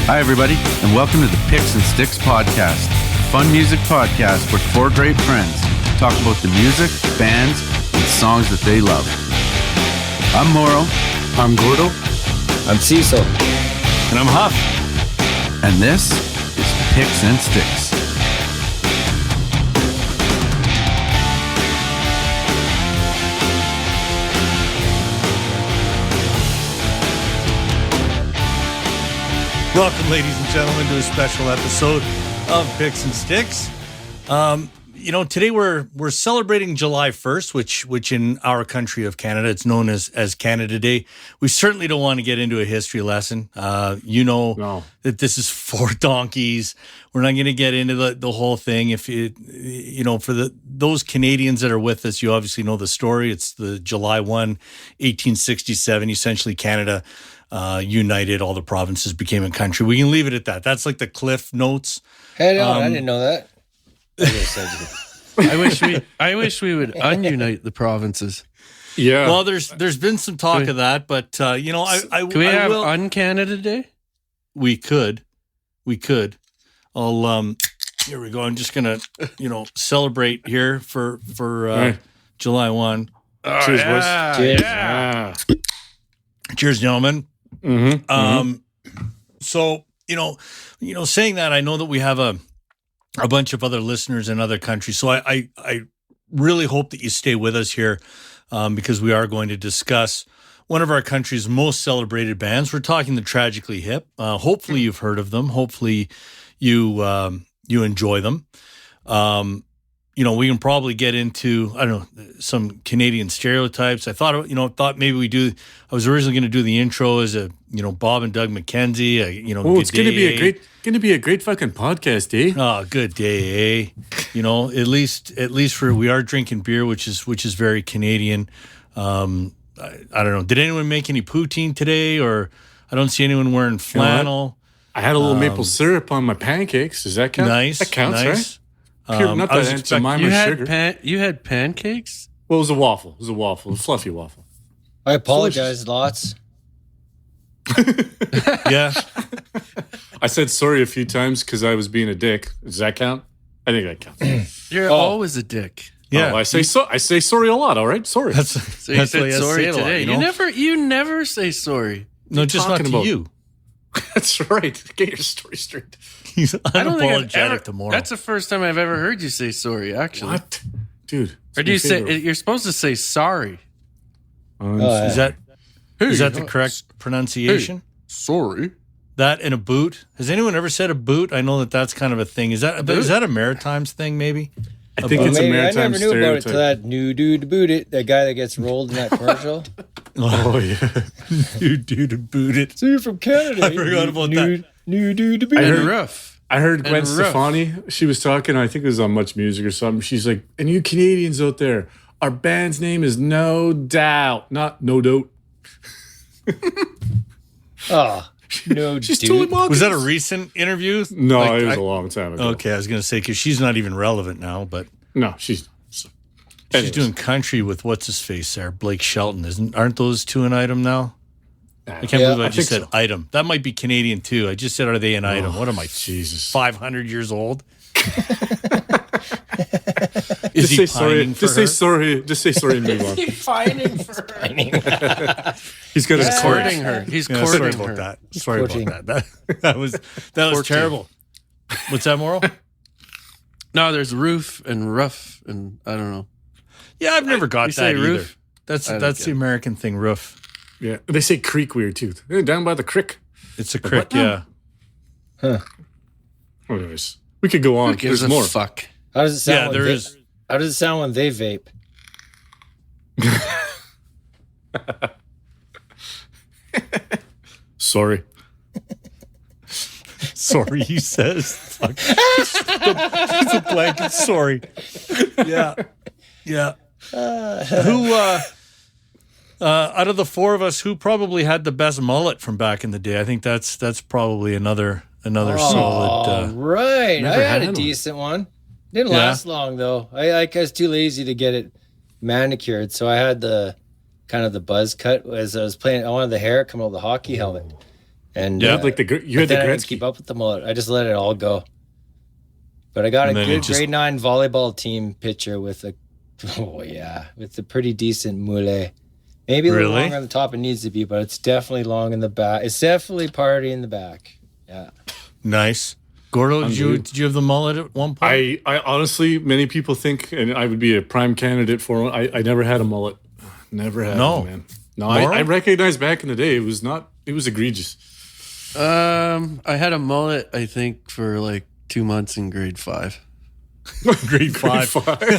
Hi, everybody, and welcome to the Picks and Sticks podcast, a fun music podcast where four great friends talk about the music, bands, and songs that they love. I'm Moro. I'm Gordo. I'm Cecil. And I'm Huff. And this is Picks and Sticks. Welcome, ladies and gentlemen, to a special episode of Picks and Sticks. Today we're celebrating July 1st, which in our country of Canada, it's known as Canada Day. We certainly don't want to get into a history lesson. No. That this is for donkeys. We're not going to get into the whole thing. If those Canadians that are with us, you obviously know the story. It's the July 1, 1867, essentially Canada united, all the provinces became a country. We can leave it at that. That's like the Cliff Notes. Hey, no, I didn't know that. I wish we would unite the provinces. Yeah. Well, there's been some talk of that, but can we have un-Canada Day? We could. I'll here we go. I'm just gonna celebrate here for July 1. Oh, cheers, boys. Cheers. Yeah. Cheers, gentlemen. So, saying that, I know that we have a bunch of other listeners in other countries. So I really hope that you stay with us here because we are going to discuss one of our country's most celebrated bands. We're talking the Tragically Hip. Hopefully you've heard of them. Hopefully you enjoy them. We can probably get into, some Canadian stereotypes. I thought maybe we do. I was originally going to do the intro as a, Bob and Doug McKenzie. It's going to be a great fucking podcast, eh? Oh, good day, eh? At least we are drinking beer, which is very Canadian. I don't know. Did anyone make any poutine today? Or I don't see anyone wearing flannel. I had a little maple syrup on my pancakes. Does that count? Nice. That counts, nice. Right? Not that it's a mime or sugar. You had pancakes? Well, it was a waffle. A fluffy waffle. I apologize lots. Yeah. I said sorry a few times because I was being a dick. Does that count? I think that counts. You're always a dick. Yeah, I say sorry a lot. All right, sorry. So you said sorry today. You never say sorry. No, just not to you. That's right. Get your story straight. He's unapologetic tomorrow. That's the first time I've ever heard you say sorry, actually. What? Dude. Or do you say, you're supposed to say sorry. Is that the correct pronunciation? Hey, sorry. That and a boot. Has anyone ever said a boot? I know that's kind of a thing. Is that a Maritimes thing, maybe? I think it's a Maritime I never knew about it till that new dude to boot it. That guy that gets rolled in that commercial. Oh, yeah. New dude to boot it. So you're from Canada. I forgot about that. New dude to boot it. I heard Gwen Stefani. She was talking, I think it was on Much Music or something. She's like, and you Canadians out there, our band's name is No Doubt, not No Doubt. Oh, no, she's totally mocking. Was that a recent interview? No, it was a long time ago. Okay, I was going to say, because she's not even relevant now, but. No, she's doing country with what's his face there, Blake Shelton. Aren't those two an item now? I can't believe I just said item. That might be Canadian too. I just said, are they an item? What am I? Jesus, 500 years old. Just say sorry. Just say sorry. Just say sorry and move on. He's pining for her. He's got his courting her. He's courting sorry her. about that. Sorry about that. That was terrible. What's that, Moral? No, there's roof and rough and I don't know. Yeah, I've never got that either. Roof? That's the American thing, roof. Yeah, they say creek weird too. They're down by the creek. It's a creek, yeah. Huh. Anyways, we could go on. There's more. Fuck. How does it sound? Yeah, there is. How does it sound when they vape? Sorry. Sorry, he says. Fuck. It's a blanket. Sorry. Yeah. Who, out of the four of us, who probably had the best mullet from back in the day? I think that's probably another solid. Right. I had a decent one. Didn't last long though. I was too lazy to get it manicured, so I had the kind of the buzz cut as I was playing. I wanted the hair coming out of the hockey helmet. And You had the then I didn't Gretzky. keep up with the mullet. I just let it all go. But I got a good grade 9 volleyball team picture with a pretty decent mullet. Maybe a little longer on the top it needs to be, but it's definitely long in the back. It's definitely party in the back. Yeah. Nice. Gordo, did you have the mullet at one point? I honestly, many people think, and I would be a prime candidate for one. I never had a mullet. Never had one, man. No, I recognize back in the day, it was egregious. I had a mullet, I think, for like 2 months in grade 5. Grade 5.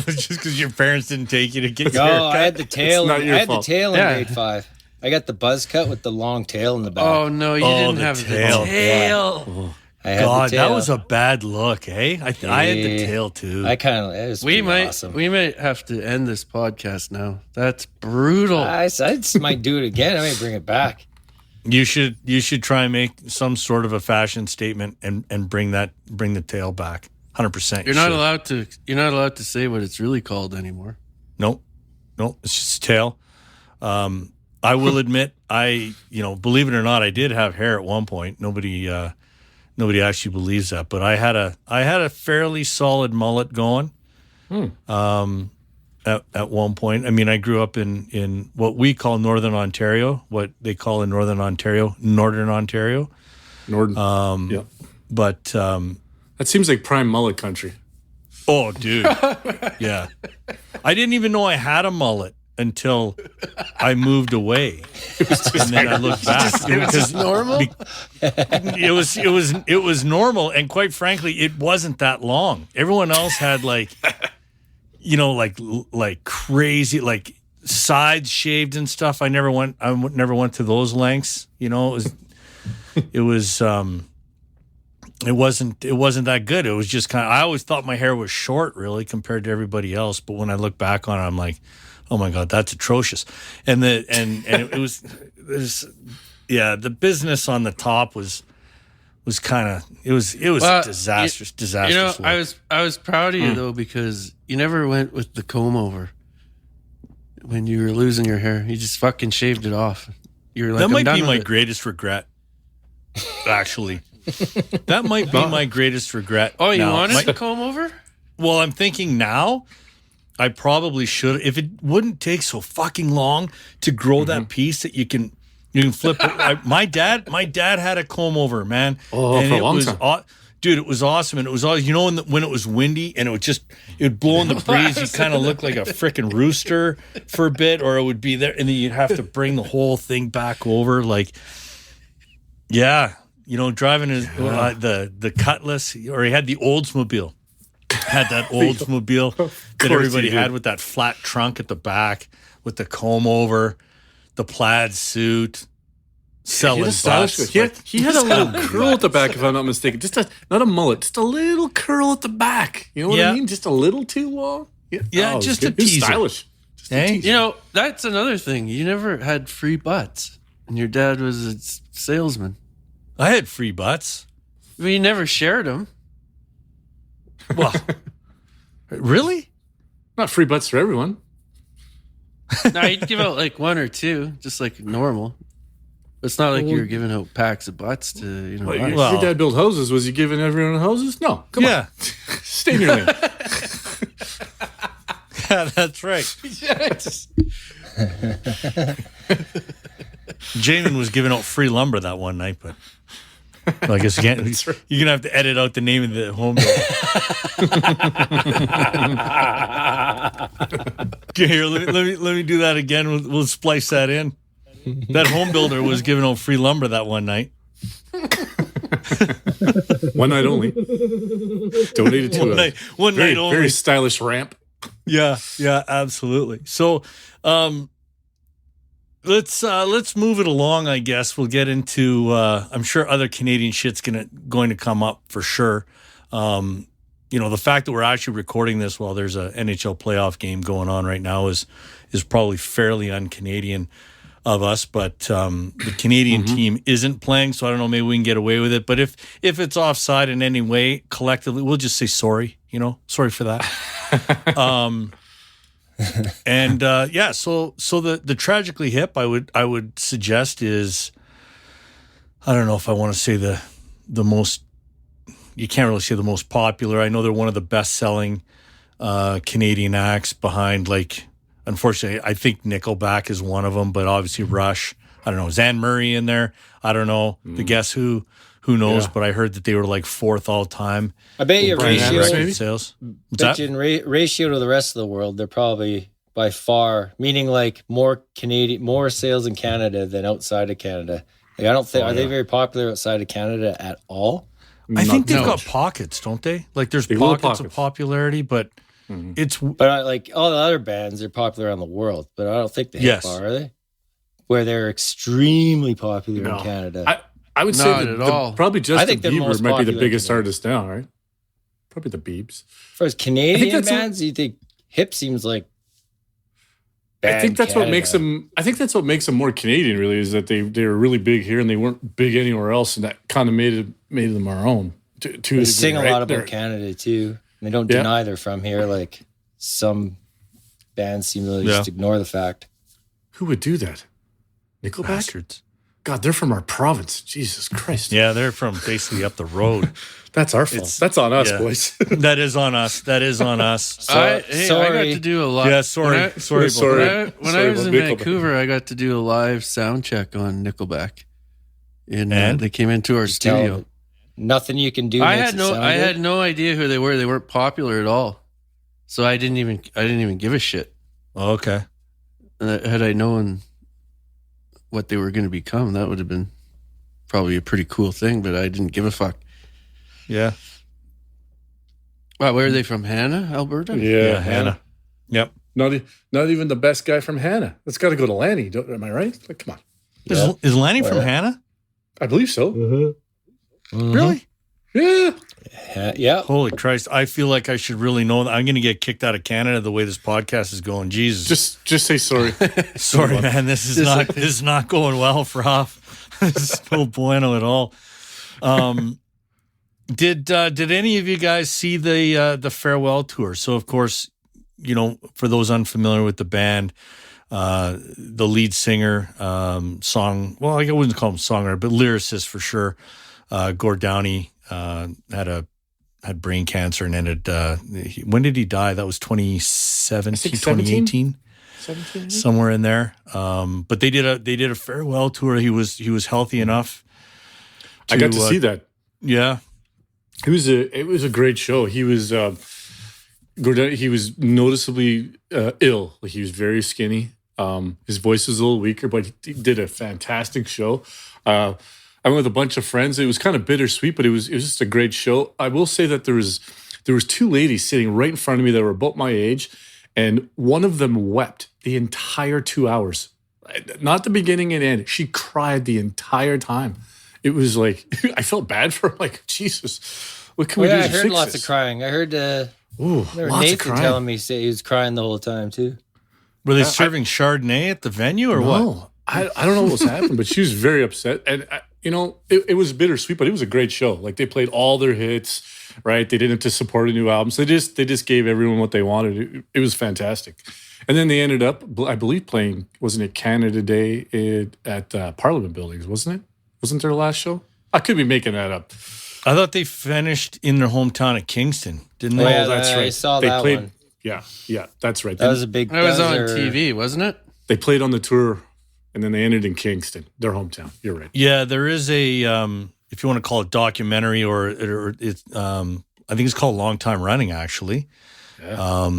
Just because your parents didn't take you to get your haircut. I had the tail. I had the tail in Yeah. grade 5. I got the buzz cut with the long tail in the back. Oh no, you didn't the have tail. the tail. Yeah. I had God, the tail. that was a bad look, eh? I had the tail too. It was We might awesome. we might have to end this podcast now. That's brutal. I might do it again. I might bring it back. You should try and make some sort of a fashion statement and bring the tail back. 100%. You're not allowed to say what it's really called anymore. Nope, it's just a tail. I will admit, believe it or not, I did have hair at one point. Nobody actually believes that, but I had a fairly solid mullet going. At one point. I mean, I grew up in what we call Northern Ontario, what they call in Northern Ontario. Yeah. But That seems like prime mullet country. oh, dude, yeah. I didn't even know I had a mullet until I moved away, and then I looked back. It was just normal. It was normal, and quite frankly, it wasn't that long. Everyone else had like crazy, like sides shaved and stuff. I never went to those lengths. It wasn't that good. It was just kind of, I always thought my hair was short really compared to everybody else. But when I look back on it, I'm like, oh my God, that's atrocious. And it was the business on the top was kind of, it was disastrous. Look. I was proud of you though, because you never went with the comb over when you were losing your hair. You just fucking shaved it off. You were like, that might I'm be done my with it. greatest regret. Actually, that might be my greatest regret. Oh, you wanted the comb over? Well, I'm thinking now, I probably should. If it wouldn't take so fucking long to grow that piece that you can flip it. My dad had a comb over, man. Oh, and for a long time. Dude, it was awesome. And it was always, when it was windy and it would blow in the breeze, you kind of look like a freaking rooster for a bit, or it would be there. And then you'd have to bring the whole thing back over. Like, yeah, driving the Cutlass, or he had the Oldsmobile. Had that Oldsmobile that everybody had with that flat trunk at the back with the comb over, the plaid suit, selling butts. He had a little curl at the back, if I'm not mistaken. Not a mullet, just a little curl at the back. You know what I mean? Just a little too long. Yeah, just a teaser. Stylish. Hey? That's another thing. You never had free butts, and your dad was a salesman. I had free butts. But you never shared them. Well, really? Not free butts for everyone. No, you'd give out like one or two, just like normal. It's not like you were giving out packs of butts to, us. Your dad built hoses. Was he giving everyone hoses? No. Come on. Stay in your lane. Yeah, that's right. Jamin was giving out free lumber that one night, but I guess you're going to have to edit out the name of the home builder. Here, let me do that again. We'll splice that in. That home builder was giving out free lumber that one night. One night only. Donated to one night only. Very stylish ramp. Yeah, absolutely. So, let's move it along. I guess we'll get into. I'm sure other Canadian shit's going to come up for sure. The fact that we're actually recording this while there's a NHL playoff game going on right now is probably fairly un-Canadian of us. But the Canadian team isn't playing, so I don't know. Maybe we can get away with it. But if it's offside in any way, collectively, we'll just say sorry. Sorry for that. So the Tragically hip I would suggest is I don't know if I want to say the most. You can't really say the most popular. I know they're one of the best-selling Canadian acts behind, like, unfortunately, I think Nickelback is one of them, but obviously Rush. I don't know. Is Anne Murray in there? I don't know. The Guess Who knows? Yeah. But I heard that they were like 4th all time. I bet you ratio sales. Ratio to the rest of the world, they're probably by far, meaning like more sales in Canada than outside of Canada. Like I don't think are they very popular outside of Canada at all? I think they've got pockets, don't they? Like there's pockets of popularity, but But like all the other bands, they're popular around the world, but I don't think they are they? Where they're extremely popular in Canada. I would say that probably Justin Bieber might be the biggest artist now, right? Probably the Biebs. For as Canadian bands, you think Hip seems like I think that's what makes them. I think that's what makes them more Canadian. Really, is that they were really big here and they weren't big anywhere else, and that kind of made them our own. They sing a lot about Canada too. They don't deny they're from here. Like some bands seem to just ignore the fact. Who would do that? Nickelback? Bastards. God, they're from our province. Jesus Christ. Yeah, they're from basically up the road. That's our fault. That's on us, boys. That is on us. I got to do a live. Yeah, sorry. When I was in Vancouver, I got to do a live sound check on Nickelback, and they came into our studio. Nothing you can do. I had no idea who they were. They weren't popular at all, so I didn't even give a shit. Oh, okay. Had I known what they were going to become, that would have been probably a pretty cool thing, but I didn't give a fuck. Yeah. Wow, where are they from? Hannah, Alberta? Yeah, Hannah. Yep. Not even the best guy from Hannah. It's got to go to Lanny. Am I right? Like, come on. Is Lanny from Hannah? I believe so. Mm-hmm. Really? Yeah. Yeah. Holy Christ. I feel like I should really know that. I'm going to get kicked out of Canada the way this podcast is going. Jesus. Just say sorry. Sorry, man. This is not going well for Huff. This is no bueno at all. Did any of you guys see the farewell tour? So, of course, for those unfamiliar with the band, the lead singer, well, I wouldn't call him songwriter, but lyricist for sure. Gord Downey had brain cancer and ended. When did he die? That was 2017, 2018, 17, somewhere in there. But they did a farewell tour. He was healthy enough. I got to see that. Yeah, it was a great show. He was he was noticeably ill. Like he was very skinny. His voice was a little weaker, but he did a fantastic show. I went with a bunch of friends. It was kind of bittersweet, but it was just a great show. I will say that there was 2 ladies sitting right in front of me that were about my age, and one of them wept the entire 2 hours. Not the beginning and end. She cried the entire time. It was like I felt bad for her. Like, Jesus, what can we do to fix this? I heard lots of crying. I heard Nathan telling me he was crying the whole time too. Were they serving Chardonnay at the venue or what? I don't know what was happening, but she was very upset. And, it was bittersweet, but it was a great show. Like, they played all their hits, right? They didn't have to support a new album. So they just gave everyone what they wanted. It was fantastic. And then they ended up, I believe, playing, wasn't it Canada Day at Parliament Buildings, wasn't it? Wasn't their last show? I could be making that up. I thought they finished in their hometown of Kingston, didn't they? Yeah, that's right. I saw that one. Yeah, that's right. That was a big... That was on TV, wasn't it? They played on the tour, and then they ended in Kingston, their hometown. You're right. Yeah, there is a, if you want to call it documentary, or it's, I think it's called Long Time Running, actually. Yeah.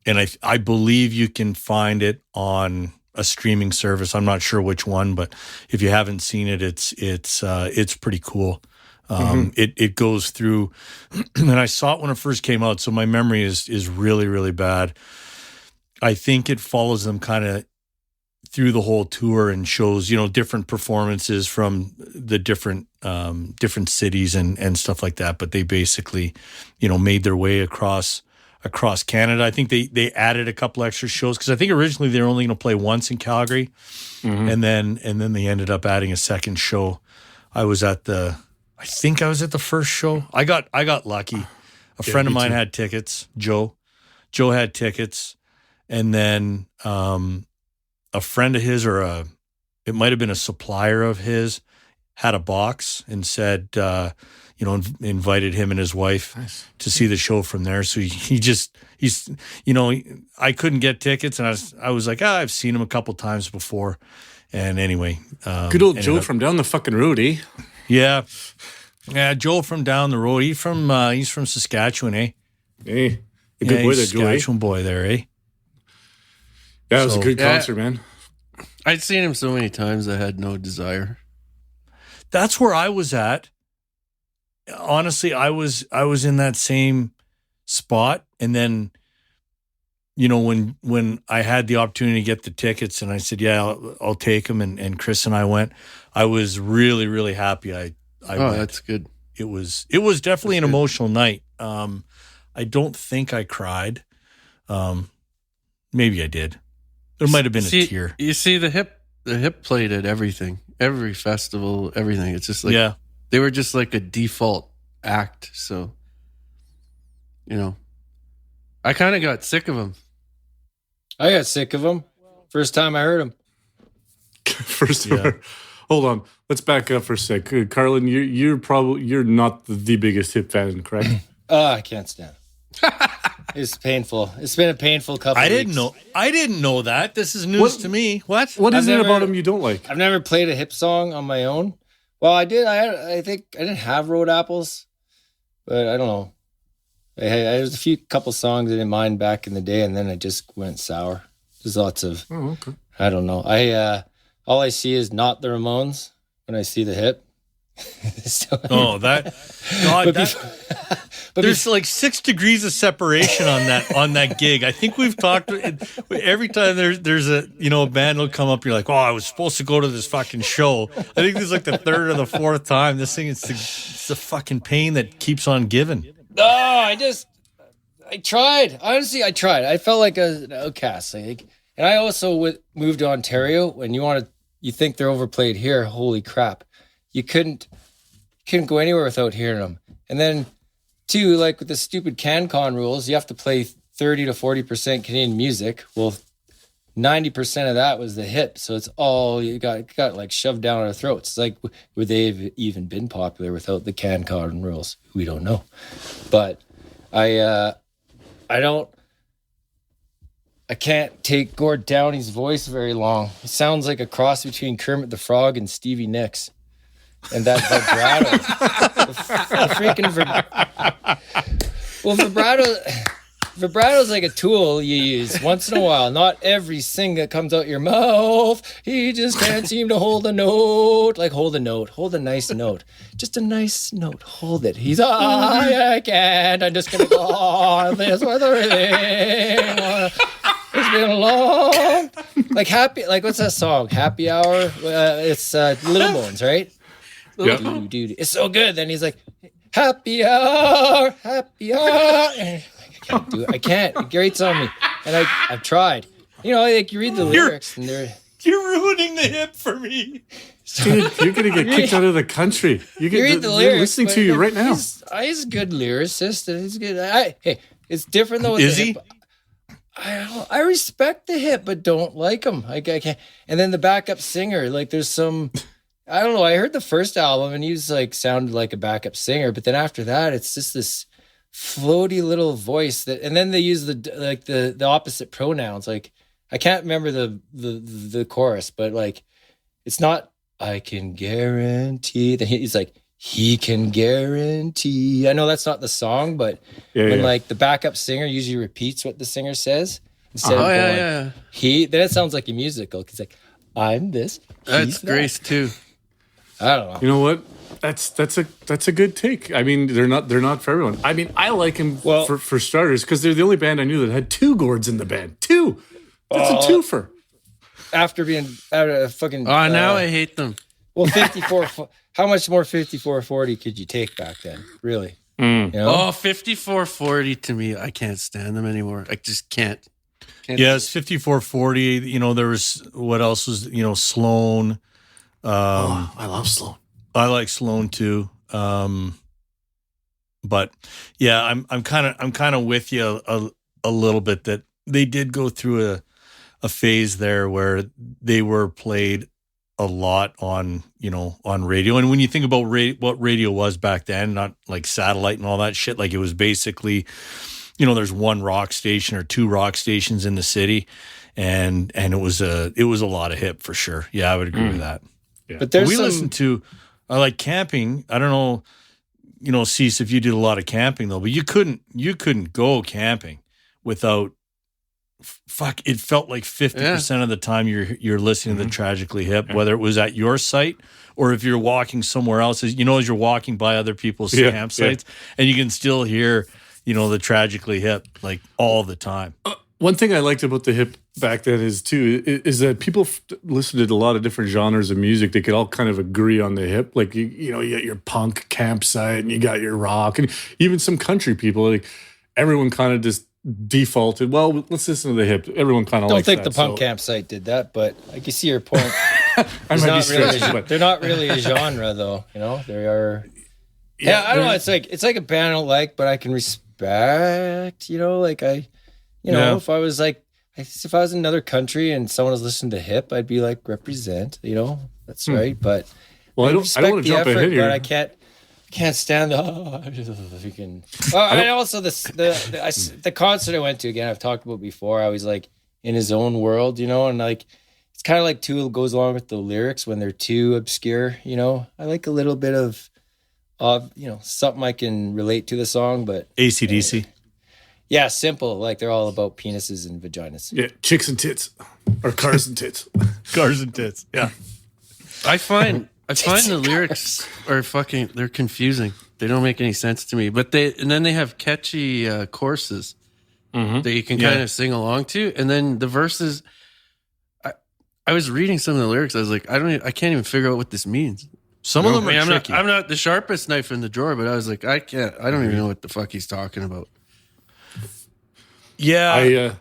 And I believe you can find it on a streaming service. I'm not sure which one, but if you haven't seen it, it's pretty cool. It goes through, and I saw it when it first came out, so my memory is really, really bad. I think it follows them kind of through the whole tour and shows, different performances from the different cities and stuff like that. But they basically, made their way across Canada. I think they added a couple extra shows because I think originally they were only going to play once in Calgary, and then they ended up adding a second show. I think I was at the first show. I got lucky. A friend of mine had tickets. Joe had tickets, and then a friend of his, it might have been a supplier of his, had a box and said, invited him and his wife to see the show from there. So he's, I couldn't get tickets, and I was like, I've seen him a couple times before. And anyway, good old Joe from down the fucking road, eh? Yeah, Joe from down the road. He's from Saskatchewan, eh? Hey, a good boy there, Joe. Saskatchewan boy there, eh? Yeah, it was a good concert, man. I'd seen him so many times I had no desire. That's where I was at. Honestly, I was in that same spot, and then, when I had the opportunity to get the tickets, and I said, "Yeah, I'll take them," and Chris and I went. I was really, really happy. I went. That's good. It was definitely an emotional night. I don't think I cried. Maybe I did. There might have been a tear. You see, the hip played at everything, every festival, everything. It's just like they were just like a default act. So, I kind of got sick of them. I got sick of them. First time I heard them. Hold on. Let's back up for a sec. Carlin, you're not the biggest hip fan, correct? I can't stand it. It's painful. It's been a painful couple of weeks. I didn't know that. This is news to me. What is it about him you don't like? I've never played a hip song on my own. Well, I did. I think I didn't have Road Apples, but I don't know. There's a couple songs I didn't mind back in the day, and then it just went sour. There's lots of. Oh, okay. I don't know. All I see is not the Ramones when I see the hip. But there's like 6 degrees of separation on that gig. I think we've talked every time there's a band will come up. You're like, I was supposed to go to this fucking show. I think this is like the 3rd or the 4th time. This thing is the fucking pain that keeps on giving. No, I tried. Honestly, I tried. I felt like an outcast. And I also moved to Ontario. When you think they're overplayed here, holy crap. You couldn't go anywhere without hearing them. And then, too, like with the stupid CanCon rules, you have to play 30 to 40% Canadian music. Well, 90% of that was the hip, so it's all you got like shoved down our throats. It's like, would they have even been popular without the CanCon rules? We don't know. But I can't take Gord Downey's voice very long. It sounds like a cross between Kermit the Frog and Stevie Nicks. And that vibrato. the freaking vibrato's like a tool you use once in a while. Not every sing that comes out your mouth. He just can't seem to hold a note. Like, hold a note. Hold a nice note. Just a nice note. Hold it. I can't. I'm just going to go on this with everything. It's been a long... Like, what's that song? Happy Hour? It's Little Bones, right? Yeah. Dude, it's so good. Then he's like, happy hour. I can't do it. I can't. It grates on me. And I've tried. Like you read the lyrics and you're ruining the hip for me. Dude, you're going to get kicked out of the country. You read the lyrics. Listening to you right now. He's a good lyricist. He's good. It's different though. Is he? I respect the hip, but don't like him. I can't. And then the backup singer, like there's some... I don't know. I heard the first album and he was like sounded like a backup singer, but then after that, it's just this floaty little voice and then they use the opposite pronouns. Like I can't remember the chorus, but like it's not I can guarantee that he's like he can guarantee. I know that's not the song, but when like the backup singer usually repeats what the singer says instead of going he, then it sounds like a musical. He's like I'm this. That's Grace too. I don't know. You know what? That's a good take. I mean, they're not for everyone. I mean, I like him for starters because they're the only band I knew that had 2 Gords in the band. 2. That's a twofer. After being fucking. Oh, now I hate them. Well, 54. How much more 5440 could you take back then? Really? Mm. You know? Oh, 5440 to me, I can't stand them anymore. I just can't. Yes, 5440. There was what else was Sloan. I love Sloan. I like Sloan too. But yeah, I'm kind of with you a little bit that they did go through a phase there where they were played a lot on, on radio. And when you think about what radio was back then, not like satellite and all that shit, like it was basically, there's one rock station or two rock stations in the city, and it was a lot of hip for sure. Yeah, I would agree with that. Yeah. But listen to, I like camping. I don't know, Cease, if you did a lot of camping though, but you couldn't go camping without, it felt like 50% of the time you're listening to the Tragically Hip, whether it was at your site or if you're walking somewhere else, as you're walking by other people's campsites, and you can still hear, the Tragically Hip like all the time. One thing I liked about the hip back then is that people listened to a lot of different genres of music. They could all kind of agree on the hip. Like, you got your punk campsite and you got your rock and even some country people. Like everyone kind of just defaulted. Well, let's listen to the hip. Everyone kind of likes that. Don't think the punk campsite did that, but I can see your point. But they're not really a genre, though. They are. Yeah, I don't know. It's like a band I don't like, but I can respect. If I was if I was in another country and someone was listening to hip, I'd be like, represent. That's right. But I don't want to jump ahead here. But I can't stand and also the concert I went to, again, I've talked about before. I was like in his own world, and like it's kind of like Tool goes along with the lyrics when they're too obscure. I like a little bit of something I can relate to the song, but AC/DC. Yeah, simple. Like they're all about penises and vaginas. Yeah, chicks and tits, or cars and tits. Cars and tits. Yeah. I find the lyrics are they're confusing. They don't make any sense to me. But then they have catchy choruses that you can kind of sing along to, and then the verses. I was reading some of the lyrics. I was like, I can't even figure out what this means. Some of them are tricky. I'm not the sharpest knife in the drawer, but I was like, I don't even know what the fuck he's talking about. Yeah,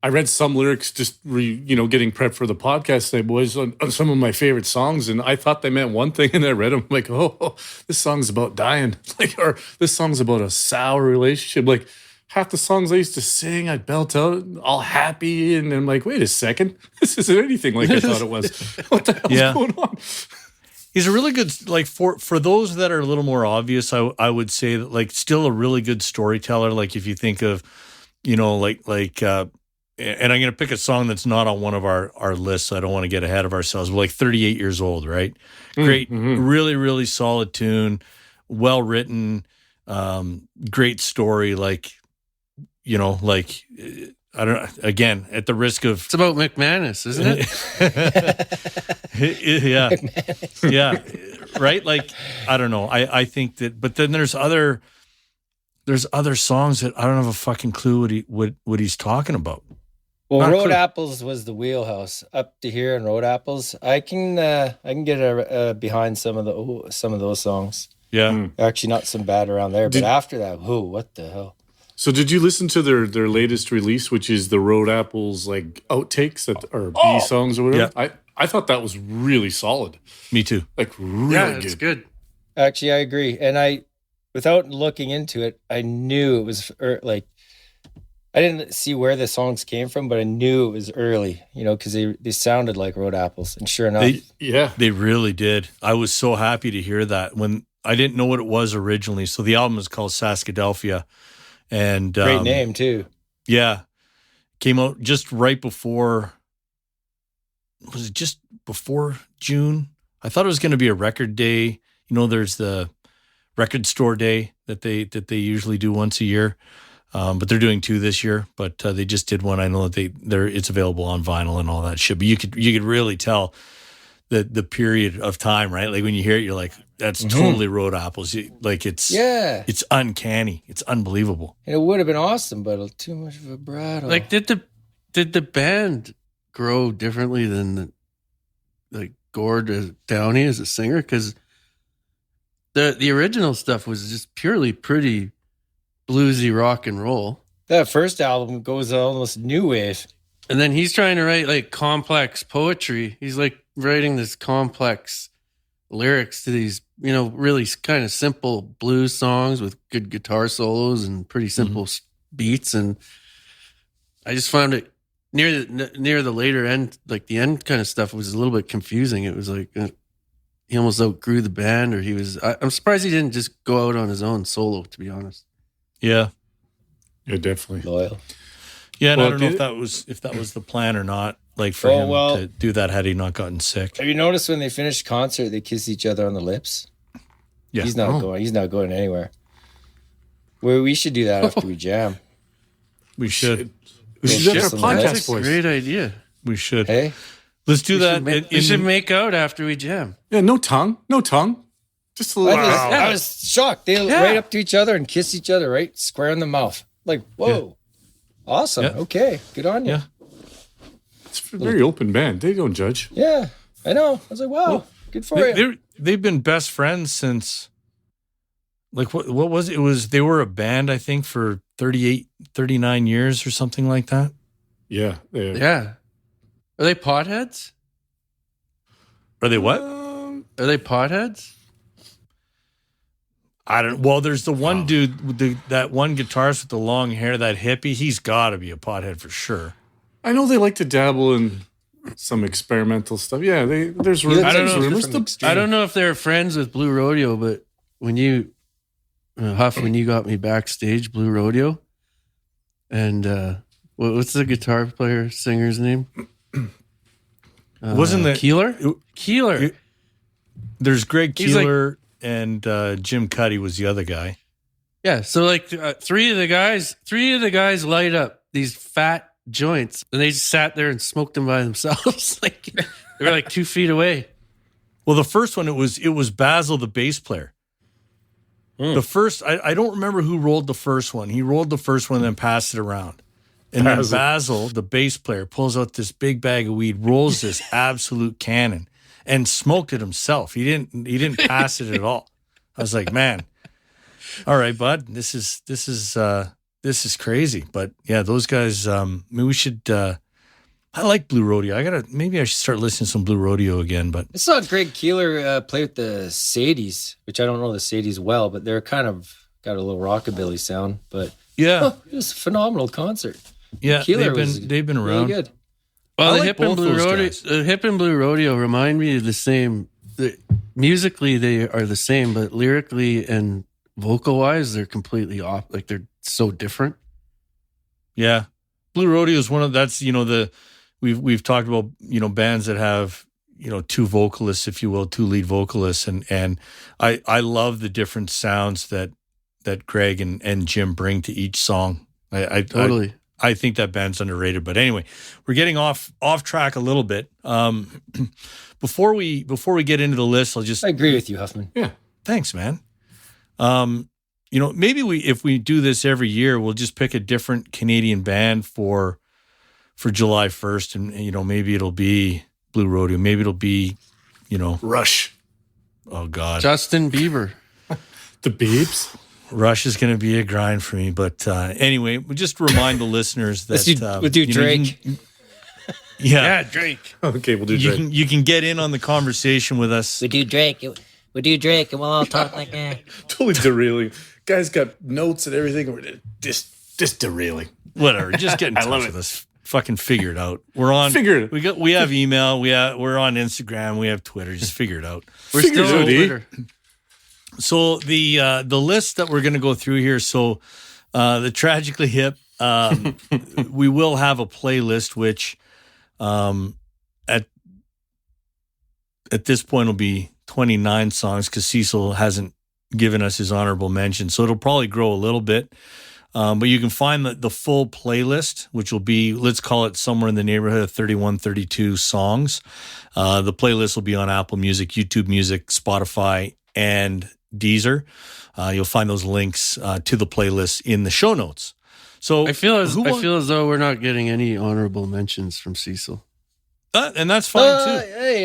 I read some lyrics just getting prepped for the podcast today, boys, on some of my favorite songs, and I thought they meant one thing, and I read them like, oh, this song's about dying, or this song's about a sour relationship. Like half the songs I used to sing, I'd belt out all happy, and I'm like, wait a second, this isn't anything like I thought it was. What the hell's going on? He's a really good, like for those that are a little more obvious, I would say that like still a really good storyteller. Like if you think of, and I'm going to pick a song that's not on one of our lists. So I don't want to get ahead of ourselves. But like 38 years old, right? Great, really, really solid tune, well written, great story. I don't know. Again, at the risk of it's about McManus, isn't it? Yeah, right. Like I don't know. I think that, but then there's other songs that I don't have a fucking clue what he's talking about. Well, Road Apples was the wheelhouse. Up to here in Road Apples, I can get behind some of those songs. Yeah, actually not some bad around there. But after that, what the hell? So did you listen to their latest release, which is the Road Apples like outtakes that are B songs or whatever? Yeah. I thought that was really solid. Me too. Like really good. It's good. Actually, I agree. And without looking into it, I knew it was like I didn't see where the songs came from, but I knew it was early, because they sounded like Road Apples. And sure enough, they really did. I was so happy to hear that when I didn't know what it was originally. So the album is called Saskadelphia. And great name too. Yeah. Came out just right before, was it just before June? I thought it was going to be a record day. There's the record store day that they usually do once a year. But they're doing 2 this year, but they just did one. I know that it's available on vinyl and all that shit, but you could really tell the period of time, right? Like when you hear it, you're like, that's totally Road Apples. It's uncanny. It's unbelievable. And it would have been awesome, but too much vibrato. Like, did the band grow differently than Gord Downey as a singer? Because the original stuff was just purely pretty bluesy rock and roll. That first album goes almost new wave. And then he's trying to write like complex poetry. He's like writing this complex lyrics to these, really kind of simple blues songs with good guitar solos and pretty simple beats. And I just found it near the later end, like the end kind of stuff was a little bit confusing. It was like he almost outgrew the band, or he was. I'm surprised he didn't just go out on his own solo. To be honest. Yeah, definitely loyal. Yeah, and I don't know if that was the plan or not. Like for him to do that had he not gotten sick. Have you noticed when they finished concert, they kiss each other on the lips? Yeah, he's not going anywhere. We should do that after we jam. We should. We should have a podcast. That's a great idea. We should. Hey, let's do that. We should make out after we jam. Yeah, no tongue. Just a little. I was shocked. They right up to each other and kiss each other, right square in the mouth. Like, whoa, awesome. Yeah. Okay, good on you. Yeah, it's a very open band. They don't judge. Yeah, I know. I was like, wow, good for you. They've been best friends since. Like what was it? It was they were a band, I think, for 38, 39 years or something like that. Yeah. Yeah. Are they potheads? Are they what? Are they potheads? I don't. Well, there's the one dude, that one guitarist with the long hair, that hippie. He's got to be a pothead for sure. I know they like to dabble in some experimental stuff. Yeah, there's rumors. I don't know if they're friends with Blue Rodeo, but when you Huff, when you got me backstage, Blue Rodeo, and what's the guitar player singer's name? Wasn't that Keeler? Keeler. There's Greg Keeler and Jim Cuddy was the other guy. Yeah, so like three of the guys light up these fat joints, and they just sat there and smoked them by themselves. Like they were like 2 feet away. Well, the first one it was Basil, the bass player. The first, I don't remember who rolled the first one. He rolled the first one and then passed it around. And then Basil, the bass player, pulls out this big bag of weed, rolls this absolute cannon, and smoked it himself. He didn't pass it at all. I was like, man, all right, bud, this is crazy. But yeah, those guys. Maybe we should. I like Blue Rodeo. Maybe I should start listening to some Blue Rodeo again. But I saw Greg Keeler play with the Sadies, which I don't know the Sadies well, but they're kind of got a little rockabilly sound. But yeah, it was a phenomenal concert. Yeah, they've been around. Really good. Well, the Hip and Blue Rodeo remind me of the same. Musically, they are the same, but lyrically and vocal wise, they're completely off. Like they're so different. Yeah, Blue Rodeo is one of we've talked about bands that have two vocalists, if you will, two lead vocalists, and I love the different sounds that Greg and Jim bring to each song. I totally. I think that band's underrated. But anyway, we're getting off track a little bit. Before we get into the list, I agree with you, Huffman. Yeah. Thanks, man. Maybe if we do this every year, we'll just pick a different Canadian band for July 1st. And, maybe it'll be Blue Rodeo. Maybe it'll be, Rush. Oh, God. Justin Bieber. The Biebs. Rush is going to be a grind for me. But anyway, we'll just remind the listeners that we'll do Drake. Yeah, Drake. Okay, we'll do Drake. You can get in on the conversation with us. We do Drake, and we'll all talk like that. Totally derailing. Guys got notes and everything. We're just derailing. Whatever. Just get in touch with us. Fucking figure it out. We're on. Figure it. We have email. We're on Instagram. We have Twitter. Just figure it out. We're still on Twitter. So the list that we're going to go through here. So the Tragically Hip. We will have a playlist, which at this point will be 29 songs because Cecil hasn't given us his honorable mention. So it'll probably grow a little bit. But you can find the full playlist, which will be, let's call it somewhere in the neighborhood of 31, 32 songs. The playlist will be on Apple Music, YouTube Music, Spotify, and Deezer. You'll find those links to the playlist in the show notes. So I feel as though we're not getting any honorable mentions from Cecil. And that's fine too. Hey,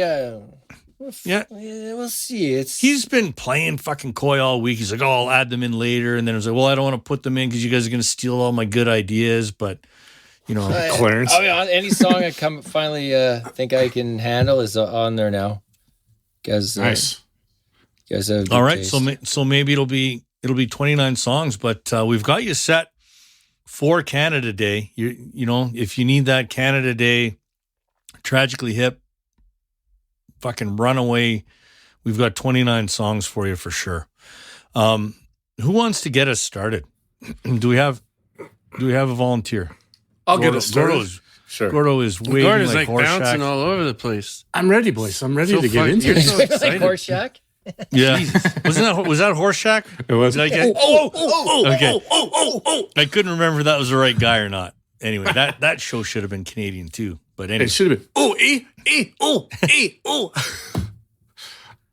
yeah, we'll see. He's been playing fucking coy all week. He's like, "Oh, I'll add them in later," and then it's like, "Well, I don't want to put them in because you guys are going to steal all my good ideas." But Clarence, any song I finally think I can handle is on there now. Guys, nice. You guys have all right. Taste. So maybe it'll be 29 songs, but we've got you set for Canada Day, you know, if you need that Canada Day, Tragically Hip, fucking runaway. We've got 29 songs for you for sure. Who wants to get us started? Do we have a volunteer? I'll get us started. Sure. Gordo is waving Gordon's like Horseshack. bouncing all over the place. I'm ready, boys. I'm ready to get fun. into You're it. so Like excited. Horseshack? Yeah. Was that Horseshack? It was. Did I get? Okay. I couldn't remember if that was the right guy or not. Anyway, that show should have been Canadian too. But anyway. It should have been.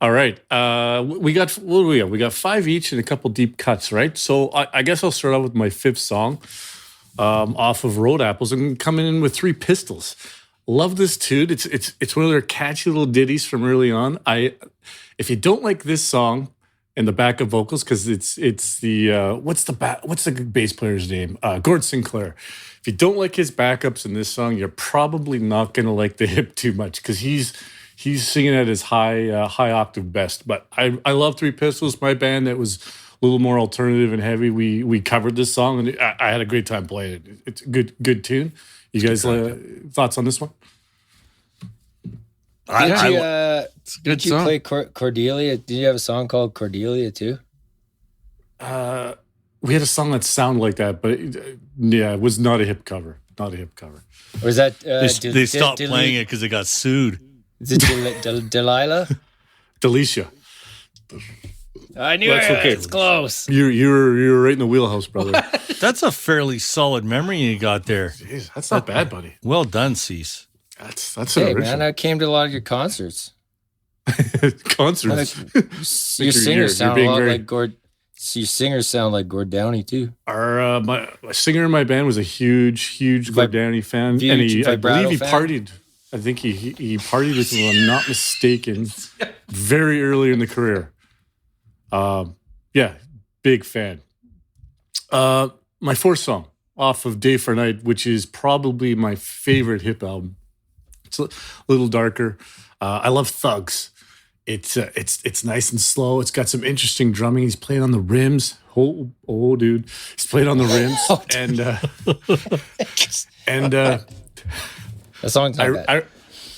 All right. We got, what do we got? We got 5 each and a couple deep cuts, right? So I guess I'll start out with my 5th song off of Road Apples. I'm coming in with 3 Pistols. Love this tune. It's one of their catchy little ditties from early on. If you don't like this song and the backup vocals, because it's the what's the bass player's name? Gord Sinclair. If you don't like his backups in this song, you're probably not gonna like the hip too much because he's singing at his high octave best. But I love 3 Pistols. My band that was a little more alternative and heavy. We covered this song and I had a great time playing it. It's a good tune. You guys thoughts on this one? Did you play Cordelia? Did you have a song called Cordelia too? We had a song that sounded like that, but it was not a hip cover. Not a hip cover. Or is that they stopped playing it because it got sued? Is it Delilah? Delicia. I knew it. Okay. It's close. You're right in the wheelhouse, brother. That's a fairly solid memory you got there. Jeez, that's not bad, buddy. Well done, Cease. That's Hey original. man, I came to a lot of your concerts. Concerts. Your singers sound a lot like Gord. Your singers sound like Gord Downey too. Our my singer in my band was a huge Gord Downey fan, and I believe he partied. I think he partied with him, if I'm not mistaken, very early in the career. Yeah, big fan. My 4th song off of Day for Night, which is probably my favorite hip album. It's a little darker. I love Thugs. It's nice and slow. It's got some interesting drumming. He's playing on the rims. Oh, dude, he's playing on the rims, and The song's not bad.